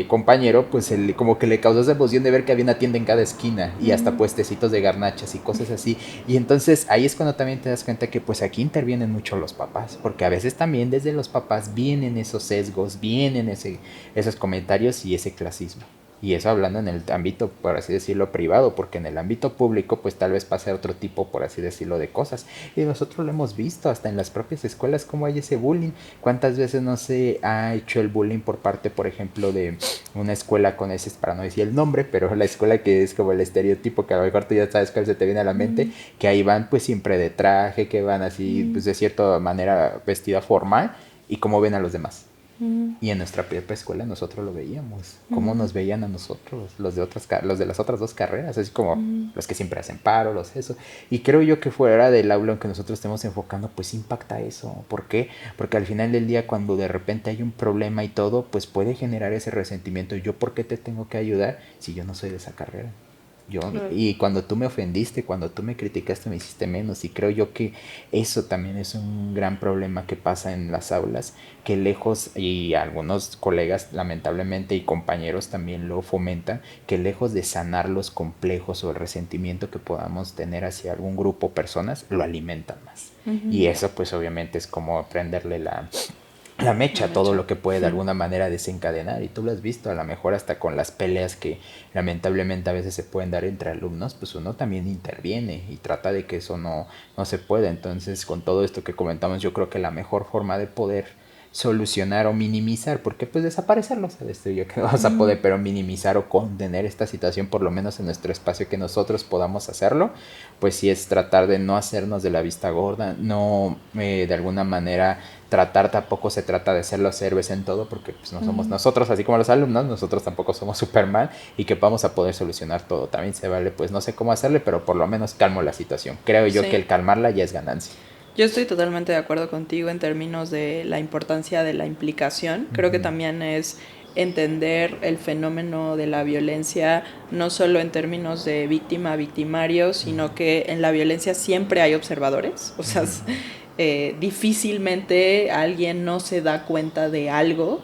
compañero, pues él, como que le causó esa emoción de ver que había una tienda en cada esquina, y hasta puestecitos de garnachas y cosas así, y entonces ahí es cuando también te das cuenta que pues aquí intervienen mucho los papás, porque a veces también desde los papás vienen esos sesgos, vienen esos comentarios y ese clasismo. Y eso hablando en el ámbito, por así decirlo, privado, porque en el ámbito público, pues tal vez pase otro tipo, por así decirlo, de cosas. Y nosotros lo hemos visto hasta en las propias escuelas, cómo hay ese bullying. ¿Cuántas veces no se ha hecho el bullying por parte, por ejemplo, de una escuela con ese, para no decir el nombre, pero la escuela que es como el estereotipo, que a lo mejor tú ya sabes cuál se te viene a la mente, que ahí van pues siempre de traje, que van así, pues de cierta manera vestida formal, y cómo ven a los demás? Y en nuestra propia escuela nosotros lo veíamos, cómo nos veían a nosotros, los de las otras dos carreras, así como los que siempre hacen paro, los eso. Y creo yo que fuera del aula en que nosotros estemos enfocando, pues impacta eso. ¿Por qué? Porque al final del día, cuando de repente hay un problema y todo, pues puede generar ese resentimiento. ¿Yo por qué te tengo que ayudar si yo no soy de esa carrera? Y cuando tú me ofendiste, cuando tú me criticaste, me hiciste menos. Y creo yo que eso también es un gran problema que pasa en las aulas, que lejos, y algunos colegas lamentablemente y compañeros también lo fomentan, que lejos de sanar los complejos o el resentimiento que podamos tener hacia algún grupo o personas, lo alimentan más. Y eso pues obviamente es como prenderle la mecha, todo lo que puede de alguna manera desencadenar, y tú lo has visto, a lo mejor hasta con las peleas que lamentablemente a veces se pueden dar entre alumnos, pues uno también interviene y trata de que eso no se pueda. Entonces, con todo esto que comentamos, yo creo que la mejor forma de poder solucionar o minimizar, porque pues desaparecerlo, ¿sabes? Yo que no vas a poder, pero minimizar o contener esta situación, por lo menos en nuestro espacio, que nosotros podamos hacerlo, pues sí es tratar de no hacernos de la vista gorda, no de alguna manera tratar, tampoco se trata de ser los héroes en todo, porque pues no somos nosotros, así como los alumnos, nosotros tampoco somos Superman, y que vamos a poder solucionar todo. También se vale, pues no sé cómo hacerle, pero por lo menos calmo la situación. Creo yo que el calmarla ya es ganancia. Yo estoy totalmente de acuerdo contigo en términos de la importancia de la implicación. Creo que también es entender el fenómeno de la violencia, no solo en términos de víctima-victimario, sino que en la violencia siempre hay observadores. O sea, difícilmente alguien no se da cuenta de algo,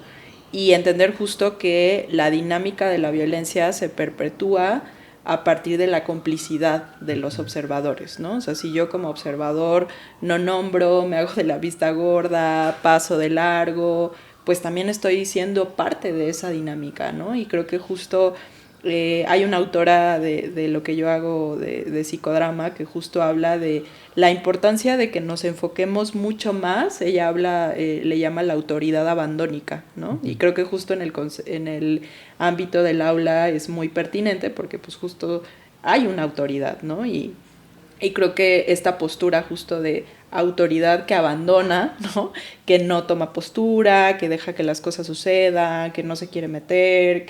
y entender justo que la dinámica de la violencia se perpetúa a partir de la complicidad de los observadores, ¿no? O sea, si yo como observador no nombro, me hago de la vista gorda, paso de largo, pues también estoy siendo parte de esa dinámica, ¿no? Y creo que justo hay una autora de lo que yo hago de psicodrama que justo habla de la importancia de que nos enfoquemos mucho más. Ella habla, le llama la autoridad abandónica, ¿no? Y creo que justo en el ámbito del aula es muy pertinente, porque pues justo hay una autoridad, ¿no? Y creo que esta postura justo de autoridad que abandona, ¿no? Que no toma postura, que deja que las cosas sucedan, que no se quiere meter,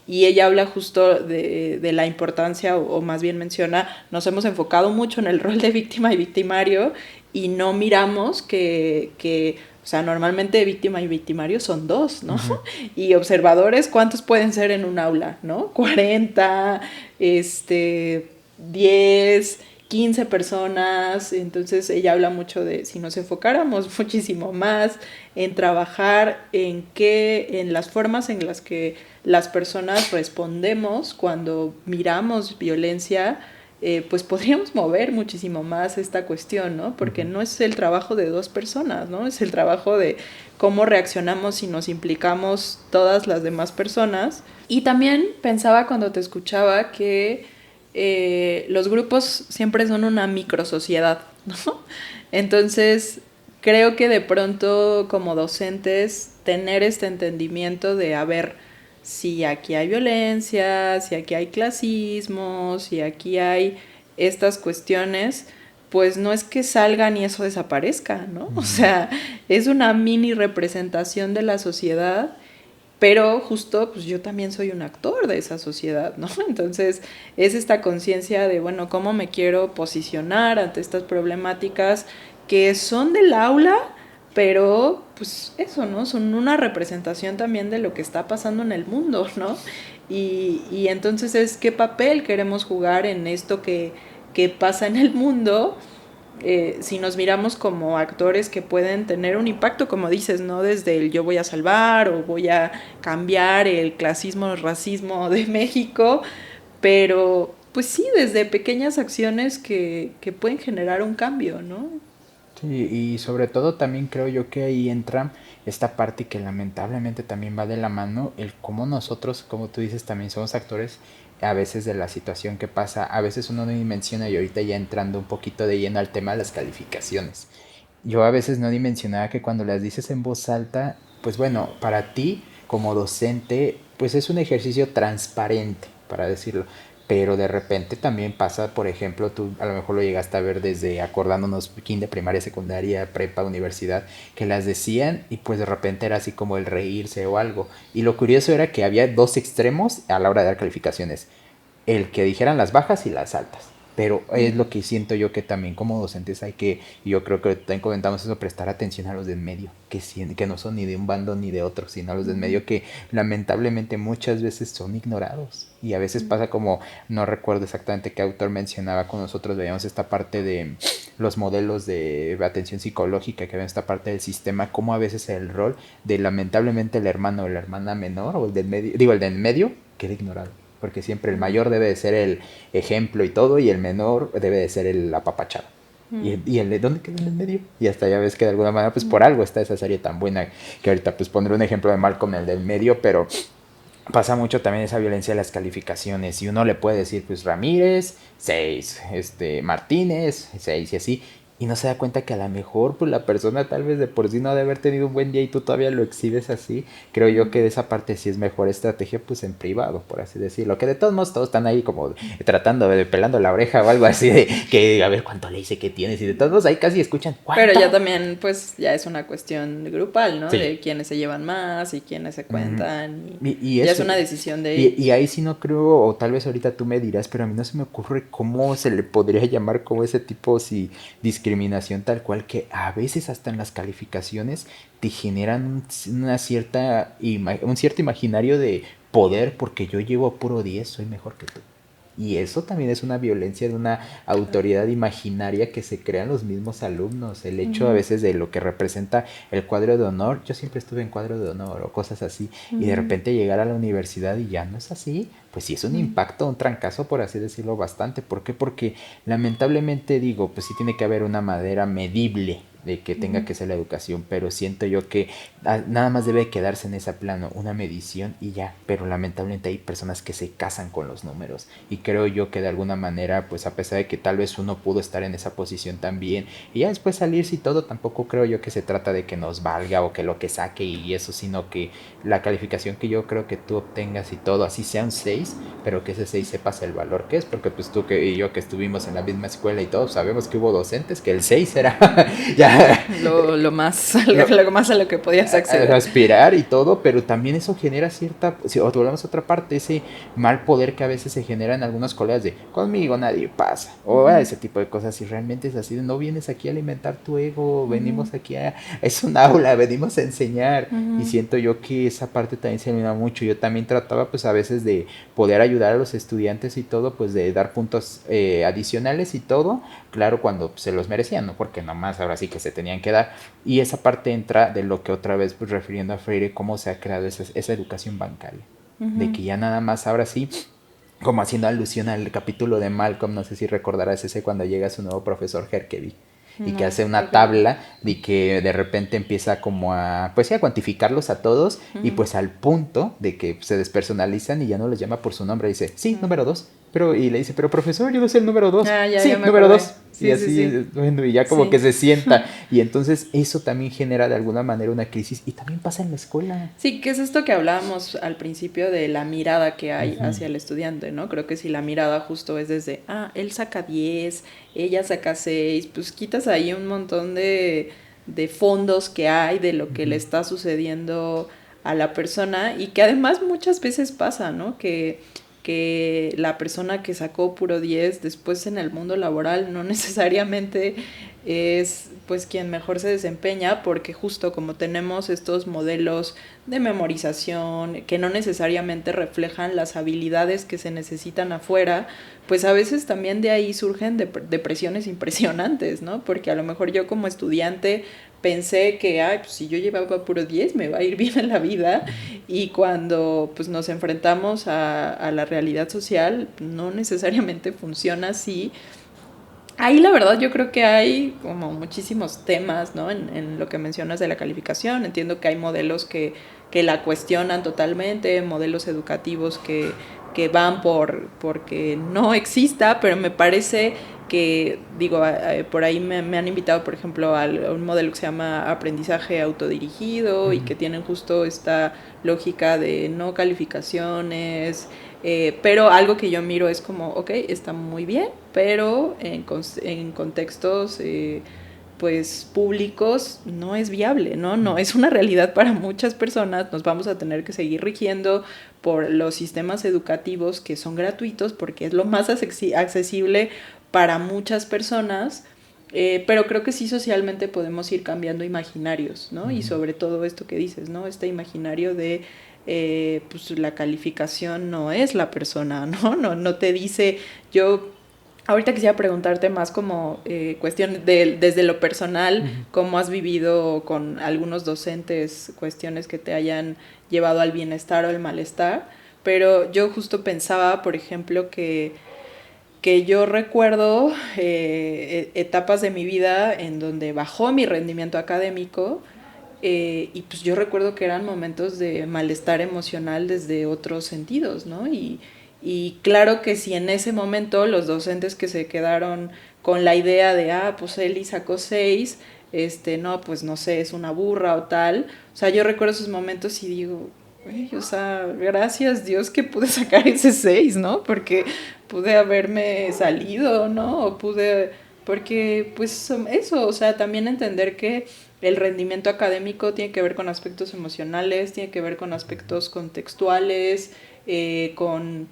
y ella habla justo de la importancia, o más bien menciona, nos hemos enfocado mucho en el rol de víctima y victimario, y no miramos que o sea, normalmente víctima y victimario son dos, ¿no? Y observadores, ¿cuántos pueden ser en un aula, no? 40, 10, 15 personas. Entonces ella habla mucho de si nos enfocáramos muchísimo más en trabajar en las formas en las que las personas respondemos cuando miramos violencia, pues podríamos mover muchísimo más esta cuestión, ¿no? Porque no es el trabajo de dos personas, ¿no? Es el trabajo de cómo reaccionamos si nos implicamos todas las demás personas. Y también pensaba cuando te escuchaba que los grupos siempre son una microsociedad, ¿no? Entonces, creo que de pronto como docentes tener este entendimiento de, a ver, si aquí hay violencia, si aquí hay clasismo, si aquí hay estas cuestiones, pues no es que salgan y eso desaparezca, ¿no? O sea, es una mini representación de la sociedad, pero justo pues yo también soy un actor de esa sociedad, ¿no? Entonces es esta conciencia de, bueno, ¿cómo me quiero posicionar ante estas problemáticas que son del aula, pero pues eso, ¿no? Son una representación también de lo que está pasando en el mundo, ¿no? y entonces es qué papel queremos jugar en esto que pasa en el mundo. Si nos miramos como actores que pueden tener un impacto, como dices, no desde el yo voy a salvar o voy a cambiar el clasismo, el racismo de México, pero pues sí, desde pequeñas acciones que pueden generar un cambio, ¿no? Sí, y sobre todo también creo yo que ahí entra esta parte que lamentablemente también va de la mano, el cómo nosotros, como tú dices, también somos actores a veces de la situación que pasa, a veces uno no dimensiona y ahorita ya entrando un poquito de lleno al tema de las calificaciones. Yo a veces no dimensionaba que cuando las dices en voz alta, pues bueno, para ti como docente, pues es un ejercicio transparente, para decirlo. Pero de repente también pasa, por ejemplo, tú a lo mejor lo llegaste a ver desde acordándonos kinder, primaria, secundaria, prepa, universidad, que las decían y pues de repente era así como el reírse o algo. Y lo curioso era que había dos extremos a la hora de dar calificaciones, el que dijeran las bajas y las altas. Pero es lo que siento yo que también como docentes hay que, y yo creo que también comentamos eso, prestar atención a los de en medio, que no son ni de un bando ni de otro, sino a los de en medio que lamentablemente muchas veces son ignorados. Y a veces pasa como, no recuerdo exactamente qué autor mencionaba, con nosotros veíamos esta parte de los modelos de atención psicológica, que ven esta parte del sistema, como a veces el rol de lamentablemente el hermano o la hermana menor, o el del medio, digo, el del medio, queda ignorado porque siempre el mayor debe de ser el ejemplo y todo, y el menor debe de ser el apapachado. Y el de dónde queda en el medio. Y hasta ya ves que de alguna manera, pues por algo está esa serie tan buena, que ahorita pues pondré un ejemplo de Malcolm, el del medio, pero pasa mucho también esa violencia de las calificaciones. Y uno le puede decir, pues Ramírez, 6, Martínez, 6 y así. Y no se da cuenta que a lo mejor pues la persona tal vez de por sí no ha de haber tenido un buen día y tú todavía lo exhibes así. Creo yo que de esa parte sí es mejor estrategia pues en privado, por así decirlo. Que de todos modos todos están ahí como tratando de pelando la oreja o algo así de que a ver cuánto le dice que tienes. Y de todos modos ahí casi escuchan ¿cuánto? Pero ya también pues ya es una cuestión grupal, ¿no? Sí. De quiénes se llevan más y quiénes se cuentan. Y ya eso, es una decisión de... y ahí sí no creo, o tal vez ahorita tú me dirás, pero a mí no se me ocurre cómo se le podría llamar como ese tipo, si discriminación tal cual, que a veces hasta en las calificaciones te generan una cierta, un cierto imaginario de poder porque yo llevo puro 10 soy mejor que tú. Y eso también es una violencia de una autoridad imaginaria que se crean los mismos alumnos. El hecho a veces de lo que representa el cuadro de honor. Yo siempre estuve en cuadro de honor o cosas así. Y de repente llegar a la universidad y ya no es así. Pues sí es un impacto, un trancazo, por así decirlo, bastante. ¿Por qué? Porque lamentablemente digo, pues sí tiene que haber una manera medible de que tenga que ser la educación, pero siento yo que nada más debe quedarse en ese plano, una medición y ya, pero lamentablemente hay personas que se casan con los números y creo yo que de alguna manera, pues a pesar de que tal vez uno pudo estar en esa posición también y ya después salirse y todo, tampoco creo yo que se trata de que nos valga o que lo que saque y eso, sino que la calificación que yo creo que tú obtengas y todo, así sea un 6, pero que ese 6 sepas el valor que es, porque pues tú y yo que estuvimos en la misma escuela y todos sabemos que hubo docentes que el 6 era ya lo más lo más a lo que podías acceder. Aspirar y todo, pero también eso genera cierta, si volvemos a otra parte, ese mal poder que a veces se genera en algunos colegas de conmigo nadie pasa, o ese tipo de cosas, y realmente es así, de, no vienes aquí a alimentar tu ego, venimos aquí es un aula, venimos a enseñar, y siento yo que esa parte también se me da mucho. Yo también trataba pues a veces de poder ayudar a los estudiantes y todo, pues de dar puntos adicionales y todo, claro, cuando se los merecían, no porque nomás ahora sí que se tenían que dar, y esa parte entra de lo que otra vez pues refiriendo a Freire, cómo se ha creado esa educación bancaria, de que ya nada más ahora sí, como haciendo alusión al capítulo de Malcolm, no sé si recordarás ese cuando llega su nuevo profesor Herkevy y que hace una tabla de que de repente empieza como a, pues sí, a cuantificarlos a todos y pues al punto de que se despersonalizan y ya no los llama por su nombre, dice, sí, número 2, pero y le dice, pero profesor, yo no sé el número 2, sí, número 2, sí, y así, sí. Bueno, y ya como que se sienta, y entonces eso también genera de alguna manera una crisis, y también pasa en la escuela. Sí, que es esto que hablábamos al principio de la mirada que hay hacia el estudiante, ¿no? Creo que si la mirada justo es desde, él saca 10, ella saca 6, pues quitas ahí un montón de fondos que hay de lo que le está sucediendo a la persona y que además muchas veces pasa, ¿no? Que la persona que sacó puro 10 después en el mundo laboral no necesariamente es pues quien mejor se desempeña, porque justo como tenemos estos modelos de memorización que no necesariamente reflejan las habilidades que se necesitan afuera, pues a veces también de ahí surgen depresiones impresionantes, ¿no? Porque a lo mejor yo como estudiante pensé que, ay, pues si yo llevaba puro 10 me va a ir bien en la vida, y cuando pues nos enfrentamos a la realidad social no necesariamente funciona así. Ahí la verdad yo creo que hay como muchísimos temas, ¿no? En lo que mencionas de la calificación. Entiendo que hay modelos que la cuestionan totalmente, modelos educativos que van porque no exista, pero me parece que, digo, por ahí me han invitado, por ejemplo, a un modelo que se llama aprendizaje autodirigido y que tienen justo esta lógica de no calificaciones, pero algo que yo miro es como, ok, está muy bien, pero en contextos pues públicos no es viable, ¿no? No es una realidad para muchas personas. Nos vamos a tener que seguir rigiendo por los sistemas educativos que son gratuitos porque es lo más accesible para muchas personas. Pero creo que sí socialmente podemos ir cambiando imaginarios, ¿no? Y sobre todo esto que dices, ¿no? Este imaginario de pues la calificación no es la persona, ¿no? No te dice, yo ahorita quisiera preguntarte más como cuestión desde lo personal, cómo has vivido con algunos docentes, cuestiones que te hayan llevado al bienestar o al malestar, pero yo justo pensaba, por ejemplo, que yo recuerdo etapas de mi vida en donde bajó mi rendimiento académico, y pues yo recuerdo que eran momentos de malestar emocional desde otros sentidos, ¿no? Y claro que si en ese momento los docentes que se quedaron con la idea de, pues Eli sacó 6, no, pues no sé, es una burra o tal, o sea, yo recuerdo esos momentos y digo, o sea, gracias Dios que pude sacar ese 6, ¿no? Porque pude haberme salido, ¿no? O pude, porque pues eso, o sea, también entender que el rendimiento académico tiene que ver con aspectos emocionales, tiene que ver con aspectos contextuales, con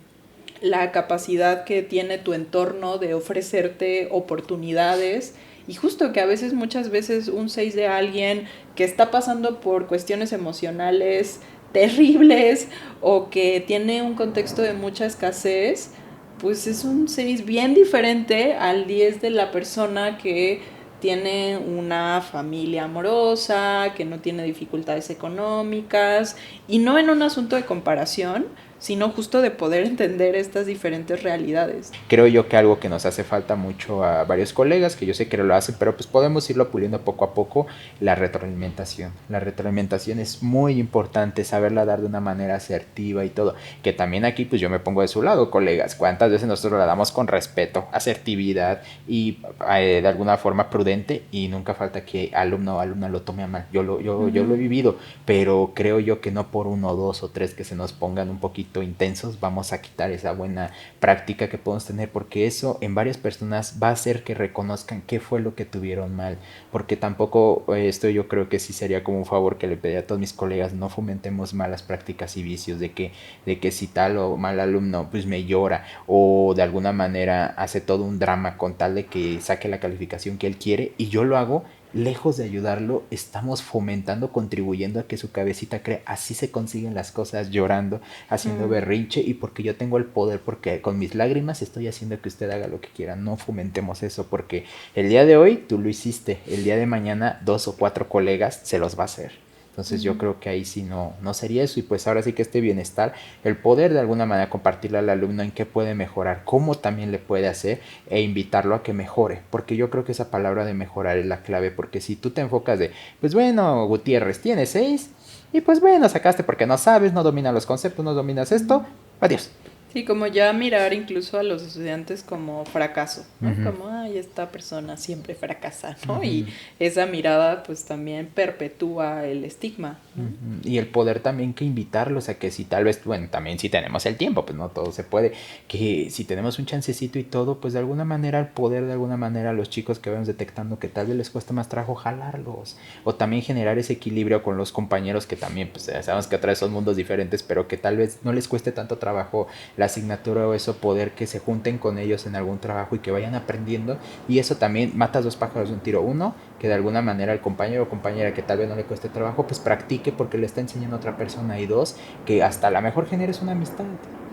la capacidad que tiene tu entorno de ofrecerte oportunidades, y justo que a veces, muchas veces, un 6 de alguien que está pasando por cuestiones emocionales terribles o que tiene un contexto de mucha escasez, pues es un 6 bien diferente al 10 de la persona que tiene una familia amorosa, que no tiene dificultades económicas, y no en un asunto de comparación, sino justo de poder entender estas diferentes realidades. Creo yo que algo que nos hace falta mucho a varios colegas, que yo sé que lo hacen, pero pues podemos irlo puliendo poco a poco, la retroalimentación. La retroalimentación es muy importante, saberla dar de una manera asertiva y todo, que también aquí pues yo me pongo de su lado, colegas, cuántas veces nosotros la damos con respeto, asertividad y de alguna forma prudente, y nunca falta que alumno o alumna lo tome a mal. Yo lo he vivido, pero creo yo que no por 1, 2 o 3 que se nos pongan un poquito intensos vamos a quitar esa buena práctica que podemos tener, porque eso en varias personas va a hacer que reconozcan qué fue lo que tuvieron mal, porque tampoco esto yo creo que sí sería como un favor que le pediría a todos mis colegas: no fomentemos malas prácticas y vicios de que si tal o mal alumno pues me llora o de alguna manera hace todo un drama con tal de que saque la calificación que él quiere y yo lo hago. Lejos de ayudarlo, estamos fomentando, contribuyendo a que su cabecita crea, así se consiguen las cosas, llorando, haciendo berrinche, y porque yo tengo el poder, porque con mis lágrimas estoy haciendo que usted haga lo que quiera. No fomentemos eso, porque el día de hoy tú lo hiciste, el día de mañana 2 o 4 colegas se los va a hacer. Entonces yo creo que ahí sí no sería eso, y pues ahora sí que este bienestar, el poder de alguna manera compartirle al alumno en qué puede mejorar, cómo también le puede hacer, e invitarlo a que mejore, porque yo creo que esa palabra de mejorar es la clave, porque si tú te enfocas de, pues bueno, Gutiérrez tiene 6, y pues bueno, sacaste porque no sabes, no dominas los conceptos, no dominas esto, adiós. Sí, como ya mirar incluso a los estudiantes como fracaso, ¿no? Como, ay, esta persona siempre fracasa, ¿no? Y esa mirada pues también perpetúa el estigma, ¿no? Y el poder también que invitarlos a que si tal vez, bueno, también si tenemos el tiempo, pues no todo se puede, que si tenemos un chancecito y todo, pues de alguna manera el poder, de alguna manera a los chicos que vamos detectando que tal vez les cuesta más trabajo, jalarlos, o también generar ese equilibrio con los compañeros que también, pues sabemos que otra vez son mundos diferentes, pero que tal vez no les cueste tanto trabajo la la asignatura o eso, poder que se junten con ellos en algún trabajo y que vayan aprendiendo, y eso también matas dos pájaros de un tiro. Uno, que de alguna manera el compañero o compañera que tal vez no le cueste trabajo, pues practique porque le está enseñando a otra persona, y dos, que hasta a lo mejor generes una amistad.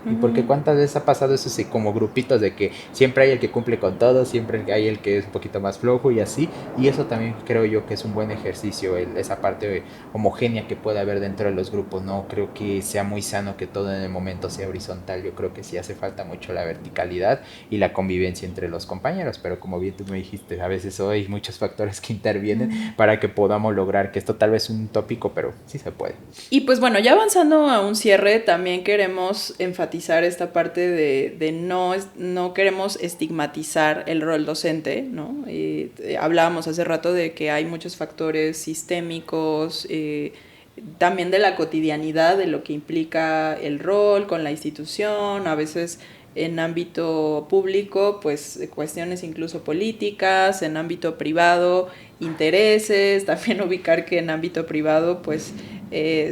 Y porque cuántas veces ha pasado eso, sí, como grupitos de que siempre hay el que cumple con todo, siempre hay el que es un poquito más flojo y así, y eso también creo yo que es un buen ejercicio, esa parte homogénea que puede haber dentro de los grupos. No creo que sea muy sano que todo en el momento sea horizontal, yo creo que sí hace falta mucho la verticalidad y la convivencia entre los compañeros, pero como bien tú me dijiste, a veces hay muchos factores que intervienen para que podamos lograr que esto tal vez es un tópico, pero sí se puede. Y pues bueno, ya avanzando a un cierre, también queremos enfatizar esta parte de no queremos estigmatizar el rol docente, ¿no? Hablábamos hace rato de que hay muchos factores sistémicos, también de la cotidianidad, de lo que implica el rol con la institución, a veces en ámbito público, pues cuestiones incluso políticas, en ámbito privado, intereses, también ubicar que en ámbito privado, pues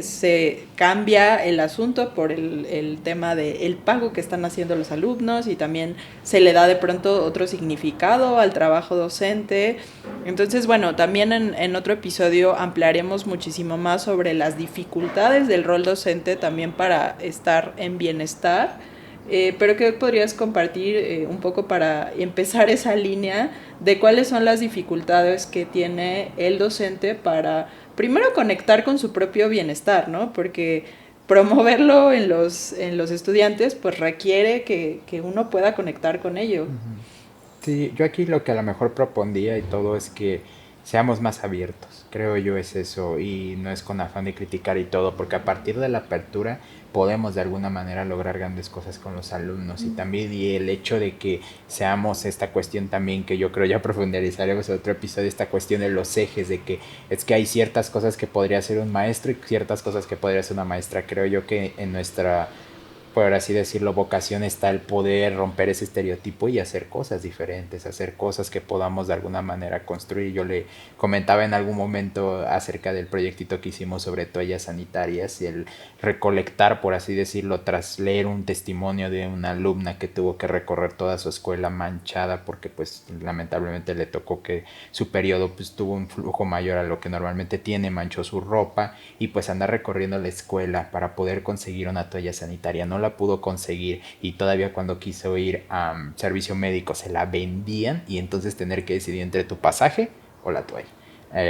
se cambia el asunto por el tema del pago que están haciendo los alumnos, y también se le da de pronto otro significado al trabajo docente. Entonces, bueno, también en otro episodio ampliaremos muchísimo más sobre las dificultades del rol docente también para estar en bienestar. Pero ¿qué podrías compartir un poco para empezar esa línea de cuáles son las dificultades que tiene el docente para primero conectar con su propio bienestar, ¿no? Porque promoverlo en los estudiantes pues requiere que uno pueda conectar con ello. Sí, yo aquí lo que a lo mejor propondría y todo es que seamos más abiertos, creo yo es eso, y no es con afán de criticar y todo, porque a partir de la apertura podemos de alguna manera lograr grandes cosas con los alumnos, y también y el hecho de que seamos esta cuestión también que yo creo ya profundizaremos en otro episodio, esta cuestión de los ejes, de que es que hay ciertas cosas que podría hacer un maestro y ciertas cosas que podría hacer una maestra. Creo yo que en nuestra, por así decirlo, vocación está el poder romper ese estereotipo y hacer cosas diferentes, hacer cosas que podamos de alguna manera construir. Yo le comentaba en algún momento acerca del proyectito que hicimos sobre toallas sanitarias y el recolectar, por así decirlo, tras leer un testimonio de una alumna que tuvo que recorrer toda su escuela manchada porque pues lamentablemente le tocó que su periodo pues tuvo un flujo mayor a lo que normalmente tiene, manchó su ropa y pues anda recorriendo la escuela para poder conseguir una toalla sanitaria. No la pudo conseguir y todavía cuando quiso ir a servicio médico se la vendían, y entonces tener que decidir entre tu pasaje o la toalla.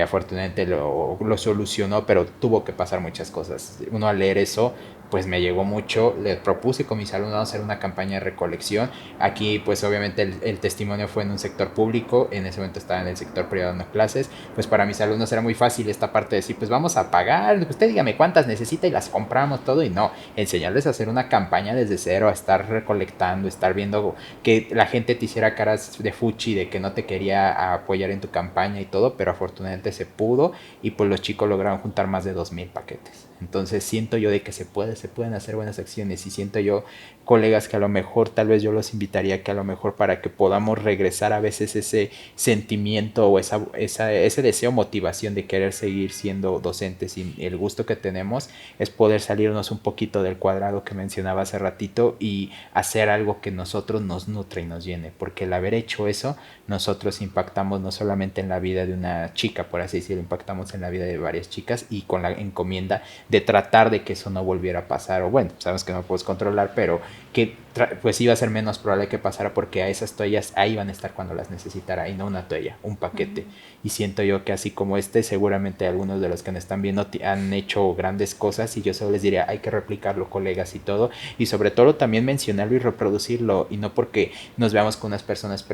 Afortunadamente lo solucionó, pero tuvo que pasar muchas cosas. Uno al leer eso pues me llegó mucho. Le propuse con mis alumnos hacer una campaña de recolección. Aquí pues obviamente el testimonio fue en un sector público, en ese momento estaba en el sector privado dando clases. Pues para mis alumnos era muy fácil esta parte de decir pues vamos a pagar, usted dígame cuántas necesita y las compramos todo, y no, enseñarles a hacer una campaña desde cero, a estar recolectando, estar viendo que la gente te hiciera caras de fuchi de que no te quería apoyar en tu campaña y todo, pero afortunadamente se pudo, y pues los chicos lograron juntar más de 2,000 paquetes. Entonces siento yo de que se pueden hacer buenas acciones, y siento yo, colegas, que a lo mejor tal vez yo los invitaría que a lo mejor para que podamos regresar a veces ese sentimiento o ese deseo, motivación de querer seguir siendo docentes, y el gusto que tenemos es poder salirnos un poquito del cuadrado que mencionaba hace ratito y hacer algo que nosotros nos nutre y nos llene, porque el haber hecho eso nosotros impactamos no solamente en la vida de una chica, por así decirlo, impactamos en la vida de varias chicas, y con la encomienda de tratar de que eso no volviera a pasar, o bueno, sabemos que no puedes controlar, pero que pues iba a ser menos probable que pasara, porque a esas toallas ahí van a estar cuando las necesitara, y no una toalla, un paquete. Y siento yo que así como seguramente algunos de los que nos están viendo han hecho grandes cosas, y yo solo les diría, hay que replicarlo, colegas, y todo, y sobre todo también mencionarlo y reproducirlo, y no porque nos veamos con unas personas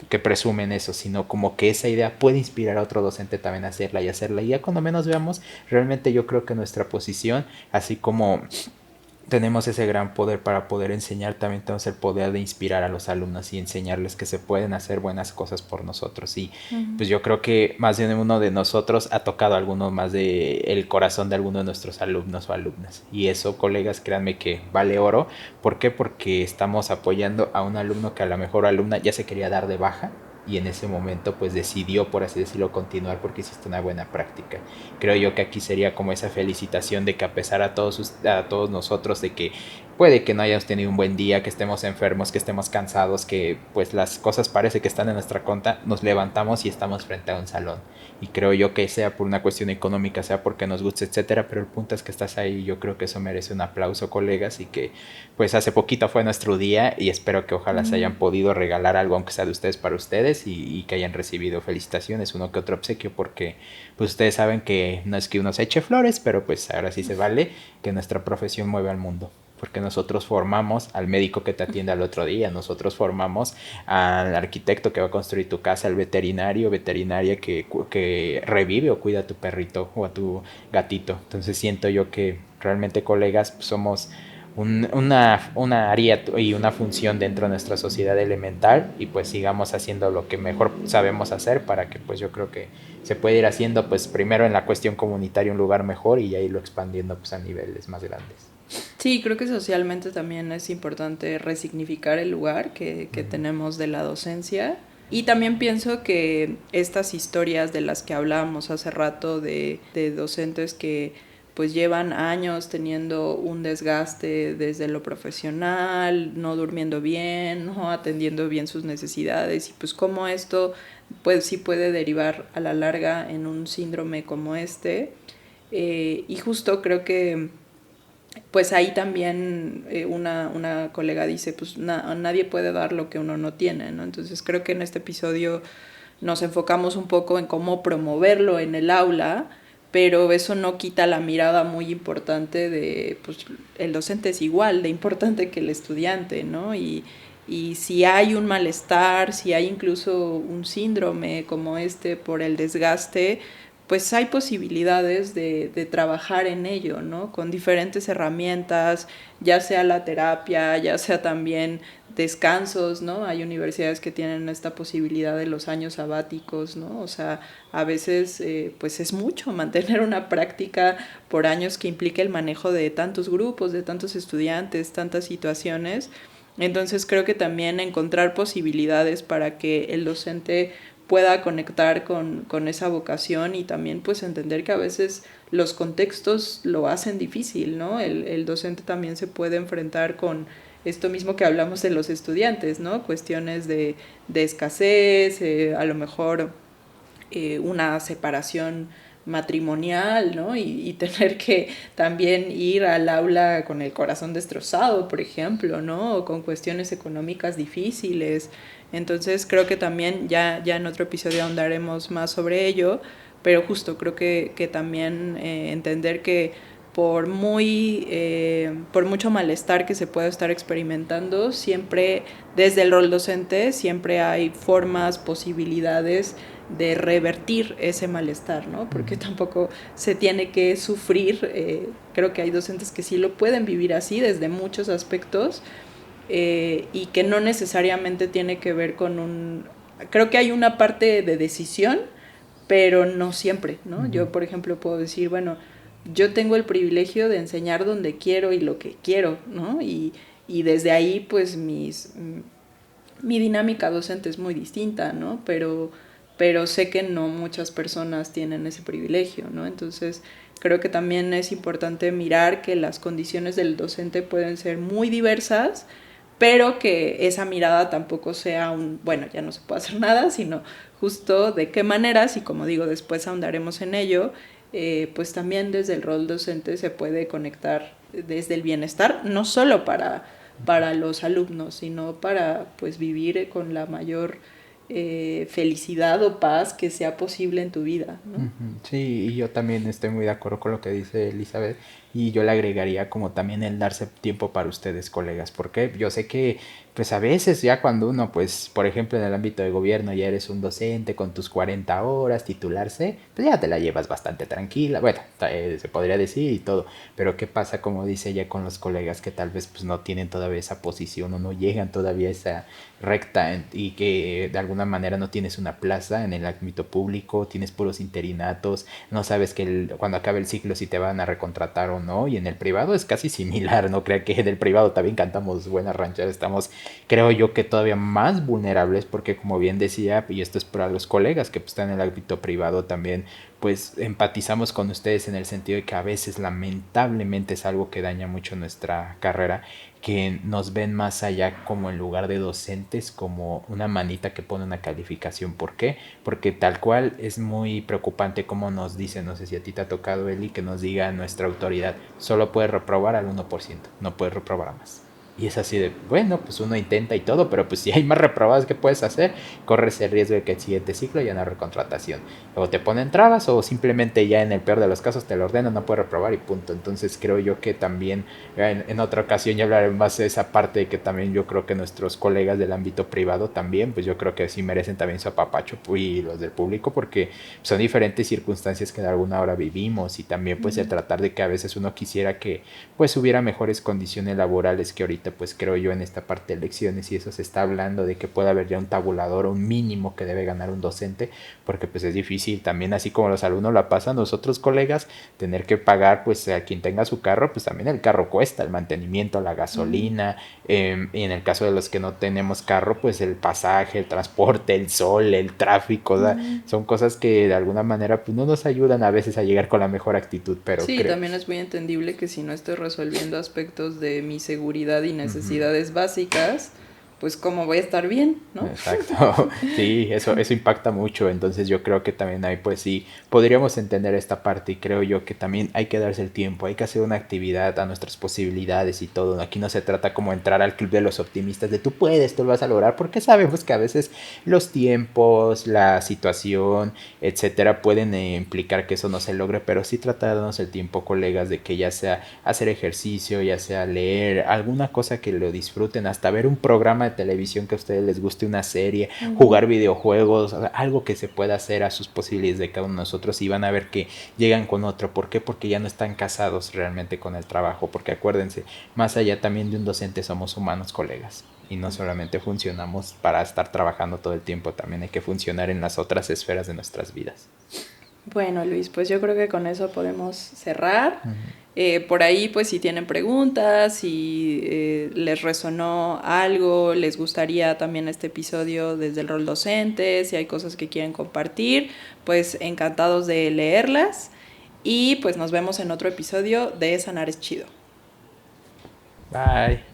que presumen eso, sino como que esa idea puede inspirar a otro docente también a hacerla, y ya cuando menos veamos, realmente yo creo que nuestra posición, así como tenemos ese gran poder para poder enseñar, también tenemos el poder de inspirar a los alumnos y enseñarles que se pueden hacer buenas cosas por nosotros. Y pues yo creo que más de uno de nosotros ha tocado alguno más de el corazón de alguno de nuestros alumnos o alumnas, y eso, colegas, créanme que vale oro. ¿Por qué? Porque estamos apoyando a un alumno que a lo mejor alumna ya se quería dar de baja, y en ese momento pues decidió, por así decirlo, continuar porque hiciste una buena práctica. Creo yo que aquí sería como esa felicitación de que a pesar a todos nosotros de que puede que no hayamos tenido un buen día, que estemos enfermos, que estemos cansados, que pues las cosas parece que están en nuestra cuenta, nos levantamos y estamos frente a un salón. Y creo yo que sea por una cuestión económica, sea porque nos guste, etcétera, pero el punto es que estás ahí y yo creo que eso merece un aplauso, colegas, y que pues hace poquito fue nuestro día y espero que ojalá se hayan podido regalar algo, aunque sea de ustedes para ustedes, y que hayan recibido felicitaciones, uno que otro obsequio, porque pues ustedes saben que no es que uno se eche flores, pero pues ahora sí se vale que nuestra profesión mueve al mundo, porque nosotros formamos al médico que te atiende al otro día, nosotros formamos al arquitecto que va a construir tu casa, al veterinario, veterinaria que revive o cuida a tu perrito o a tu gatito. Entonces siento yo que realmente, colegas, somos una área y una función dentro de nuestra sociedad elemental, y pues sigamos haciendo lo que mejor sabemos hacer para que pues yo creo que se puede ir haciendo pues primero en la cuestión comunitaria un lugar mejor y ya irlo expandiendo pues a niveles más grandes. Sí, creo que socialmente también es importante resignificar el lugar que tenemos de la docencia. Y también pienso que estas historias de las que hablábamos hace rato de docentes que pues llevan años teniendo un desgaste desde lo profesional, no durmiendo bien, no atendiendo bien sus necesidades, y pues cómo esto pues sí puede derivar a la larga en un síndrome como este. Y justo creo que pues ahí también una colega dice, pues nadie puede dar lo que uno no tiene, ¿no? Entonces creo que en este episodio nos enfocamos un poco en cómo promoverlo en el aula, pero eso no quita la mirada muy importante de, pues el docente es igual de importante que el estudiante, ¿no? Y si hay un malestar, si hay incluso un síndrome como este por el desgaste, pues hay posibilidades de trabajar en ello, ¿no? Con diferentes herramientas, ya sea la terapia, ya sea también descansos, ¿no? Hay universidades que tienen esta posibilidad de los años sabáticos, ¿no? O sea, a veces pues es mucho mantener una práctica por años que implica el manejo de tantos grupos, de tantos estudiantes, tantas situaciones. Entonces creo que también encontrar posibilidades para que el docente pueda conectar con esa vocación, y también pues entender que a veces los contextos lo hacen difícil, ¿no? El docente también se puede enfrentar con esto mismo que hablamos de los estudiantes, ¿no? Cuestiones de escasez, a lo mejor una separación matrimonial, ¿no? Y tener que también ir al aula con el corazón destrozado, por ejemplo, ¿no? O con cuestiones económicas difíciles. Entonces creo que también ya en otro episodio ahondaremos más sobre ello, pero justo creo que también entender que por mucho malestar que se pueda estar experimentando, siempre desde el rol docente, siempre hay formas, posibilidades de revertir ese malestar, ¿no? Porque tampoco se tiene que sufrir. Creo que hay docentes que sí lo pueden vivir así desde muchos aspectos, y que no necesariamente tiene que ver con un... Creo que hay una parte de decisión, pero no siempre, ¿no? Yo, por ejemplo, puedo decir, bueno, yo tengo el privilegio de enseñar donde quiero y lo que quiero, ¿no? Y desde ahí, pues, mi dinámica docente es muy distinta, ¿no? Pero sé que no muchas personas tienen ese privilegio, ¿no? Entonces, creo que también es importante mirar que las condiciones del docente pueden ser muy diversas, pero que esa mirada tampoco sea bueno, ya no se puede hacer nada, sino justo de qué maneras, y como digo, después ahondaremos en ello, pues también desde el rol docente se puede conectar desde el bienestar, no solo para los alumnos, sino para pues vivir con la mayor felicidad o paz que sea posible en tu vida, ¿no? Sí, y yo también estoy muy de acuerdo con lo que dice Elizabeth, y yo le agregaría como también el darse tiempo para ustedes, colegas, porque yo sé que pues a veces ya cuando uno pues por ejemplo en el ámbito de gobierno ya eres un docente con tus 40 horas titularse, pues ya te la llevas bastante tranquila, bueno, se podría decir y todo, pero ¿qué pasa como dice ella con los colegas que tal vez pues no tienen todavía esa posición o no llegan todavía a esa recta y que de alguna manera no tienes una plaza en el ámbito público, tienes puros interinatos, no sabes que cuando acabe el ciclo si te van a recontratar o no, y en el privado es casi similar, no crea que en el privado también cantamos buenas rancheras, estamos creo yo que todavía más vulnerables porque como bien decía, y esto es para los colegas que pues, están en el ámbito privado también, pues empatizamos con ustedes en el sentido de que a veces lamentablemente es algo que daña mucho nuestra carrera, que nos ven más allá como en lugar de docentes, como una manita que pone una calificación. ¿Por qué? Porque tal cual es muy preocupante como nos dicen, no sé si a ti te ha tocado, Eli, que nos diga nuestra autoridad, solo puedes reprobar al 1%, no puedes reprobar a más. Y es así de, bueno, pues uno intenta y todo, pero pues si hay más reprobados que puedes hacer, corres el riesgo de que el siguiente ciclo ya no hay recontratación. O te ponen trabas o simplemente ya en el peor de los casos te lo ordenan, no puedes reprobar y punto. Entonces creo yo que también en otra ocasión ya hablaré más de esa parte de que también yo creo que nuestros colegas del ámbito privado también, pues yo creo que sí merecen también su apapacho y los del público porque son diferentes circunstancias que de alguna hora vivimos y también pues el tratar de que a veces uno quisiera que pues hubiera mejores condiciones laborales que ahorita pues creo yo en esta parte de elecciones y eso se está hablando de que pueda haber ya un tabulador, un mínimo que debe ganar un docente, porque pues es difícil también así como los alumnos la pasan, nosotros colegas, tener que pagar pues a quien tenga su carro, pues también el carro cuesta, el mantenimiento, la gasolina, y en el caso de los que no tenemos carro, pues el pasaje, el transporte, el sol, el tráfico, o sea, son cosas que de alguna manera pues no nos ayudan a veces a llegar con la mejor actitud, pero Sí, creo... también es muy entendible que si no estoy resolviendo aspectos de mi seguridad y necesidades básicas, pues cómo voy a estar bien, ¿no? Exacto, sí, eso impacta mucho, entonces yo creo que también ahí pues sí, podríamos entender esta parte y creo yo que también hay que darse el tiempo, hay que hacer una actividad a nuestras posibilidades y todo, aquí no se trata como entrar al club de los optimistas de tú puedes, tú lo vas a lograr, porque sabemos que a veces los tiempos, la situación, etcétera, pueden implicar que eso no se logre, pero sí tratar de darnos el tiempo, colegas, de que ya sea hacer ejercicio, ya sea leer, alguna cosa que lo disfruten, hasta ver un programa de televisión que a ustedes les guste, una serie, jugar videojuegos, o sea, algo que se pueda hacer a sus posibilidades de cada uno de nosotros y van a ver que llegan con otro. ¿Por qué? Porque ya no están casados realmente con el trabajo, porque acuérdense, más allá también de un docente somos humanos, colegas. Y no solamente funcionamos para estar trabajando todo el tiempo, también hay que funcionar en las otras esferas de nuestras vidas. Bueno, Luis, pues yo creo que con eso podemos cerrar. Por ahí, pues si tienen preguntas, si les resonó algo, les gustaría también este episodio desde el rol docente, si hay cosas que quieren compartir, pues encantados de leerlas. Y pues nos vemos en otro episodio de Sanar es Chido. Bye.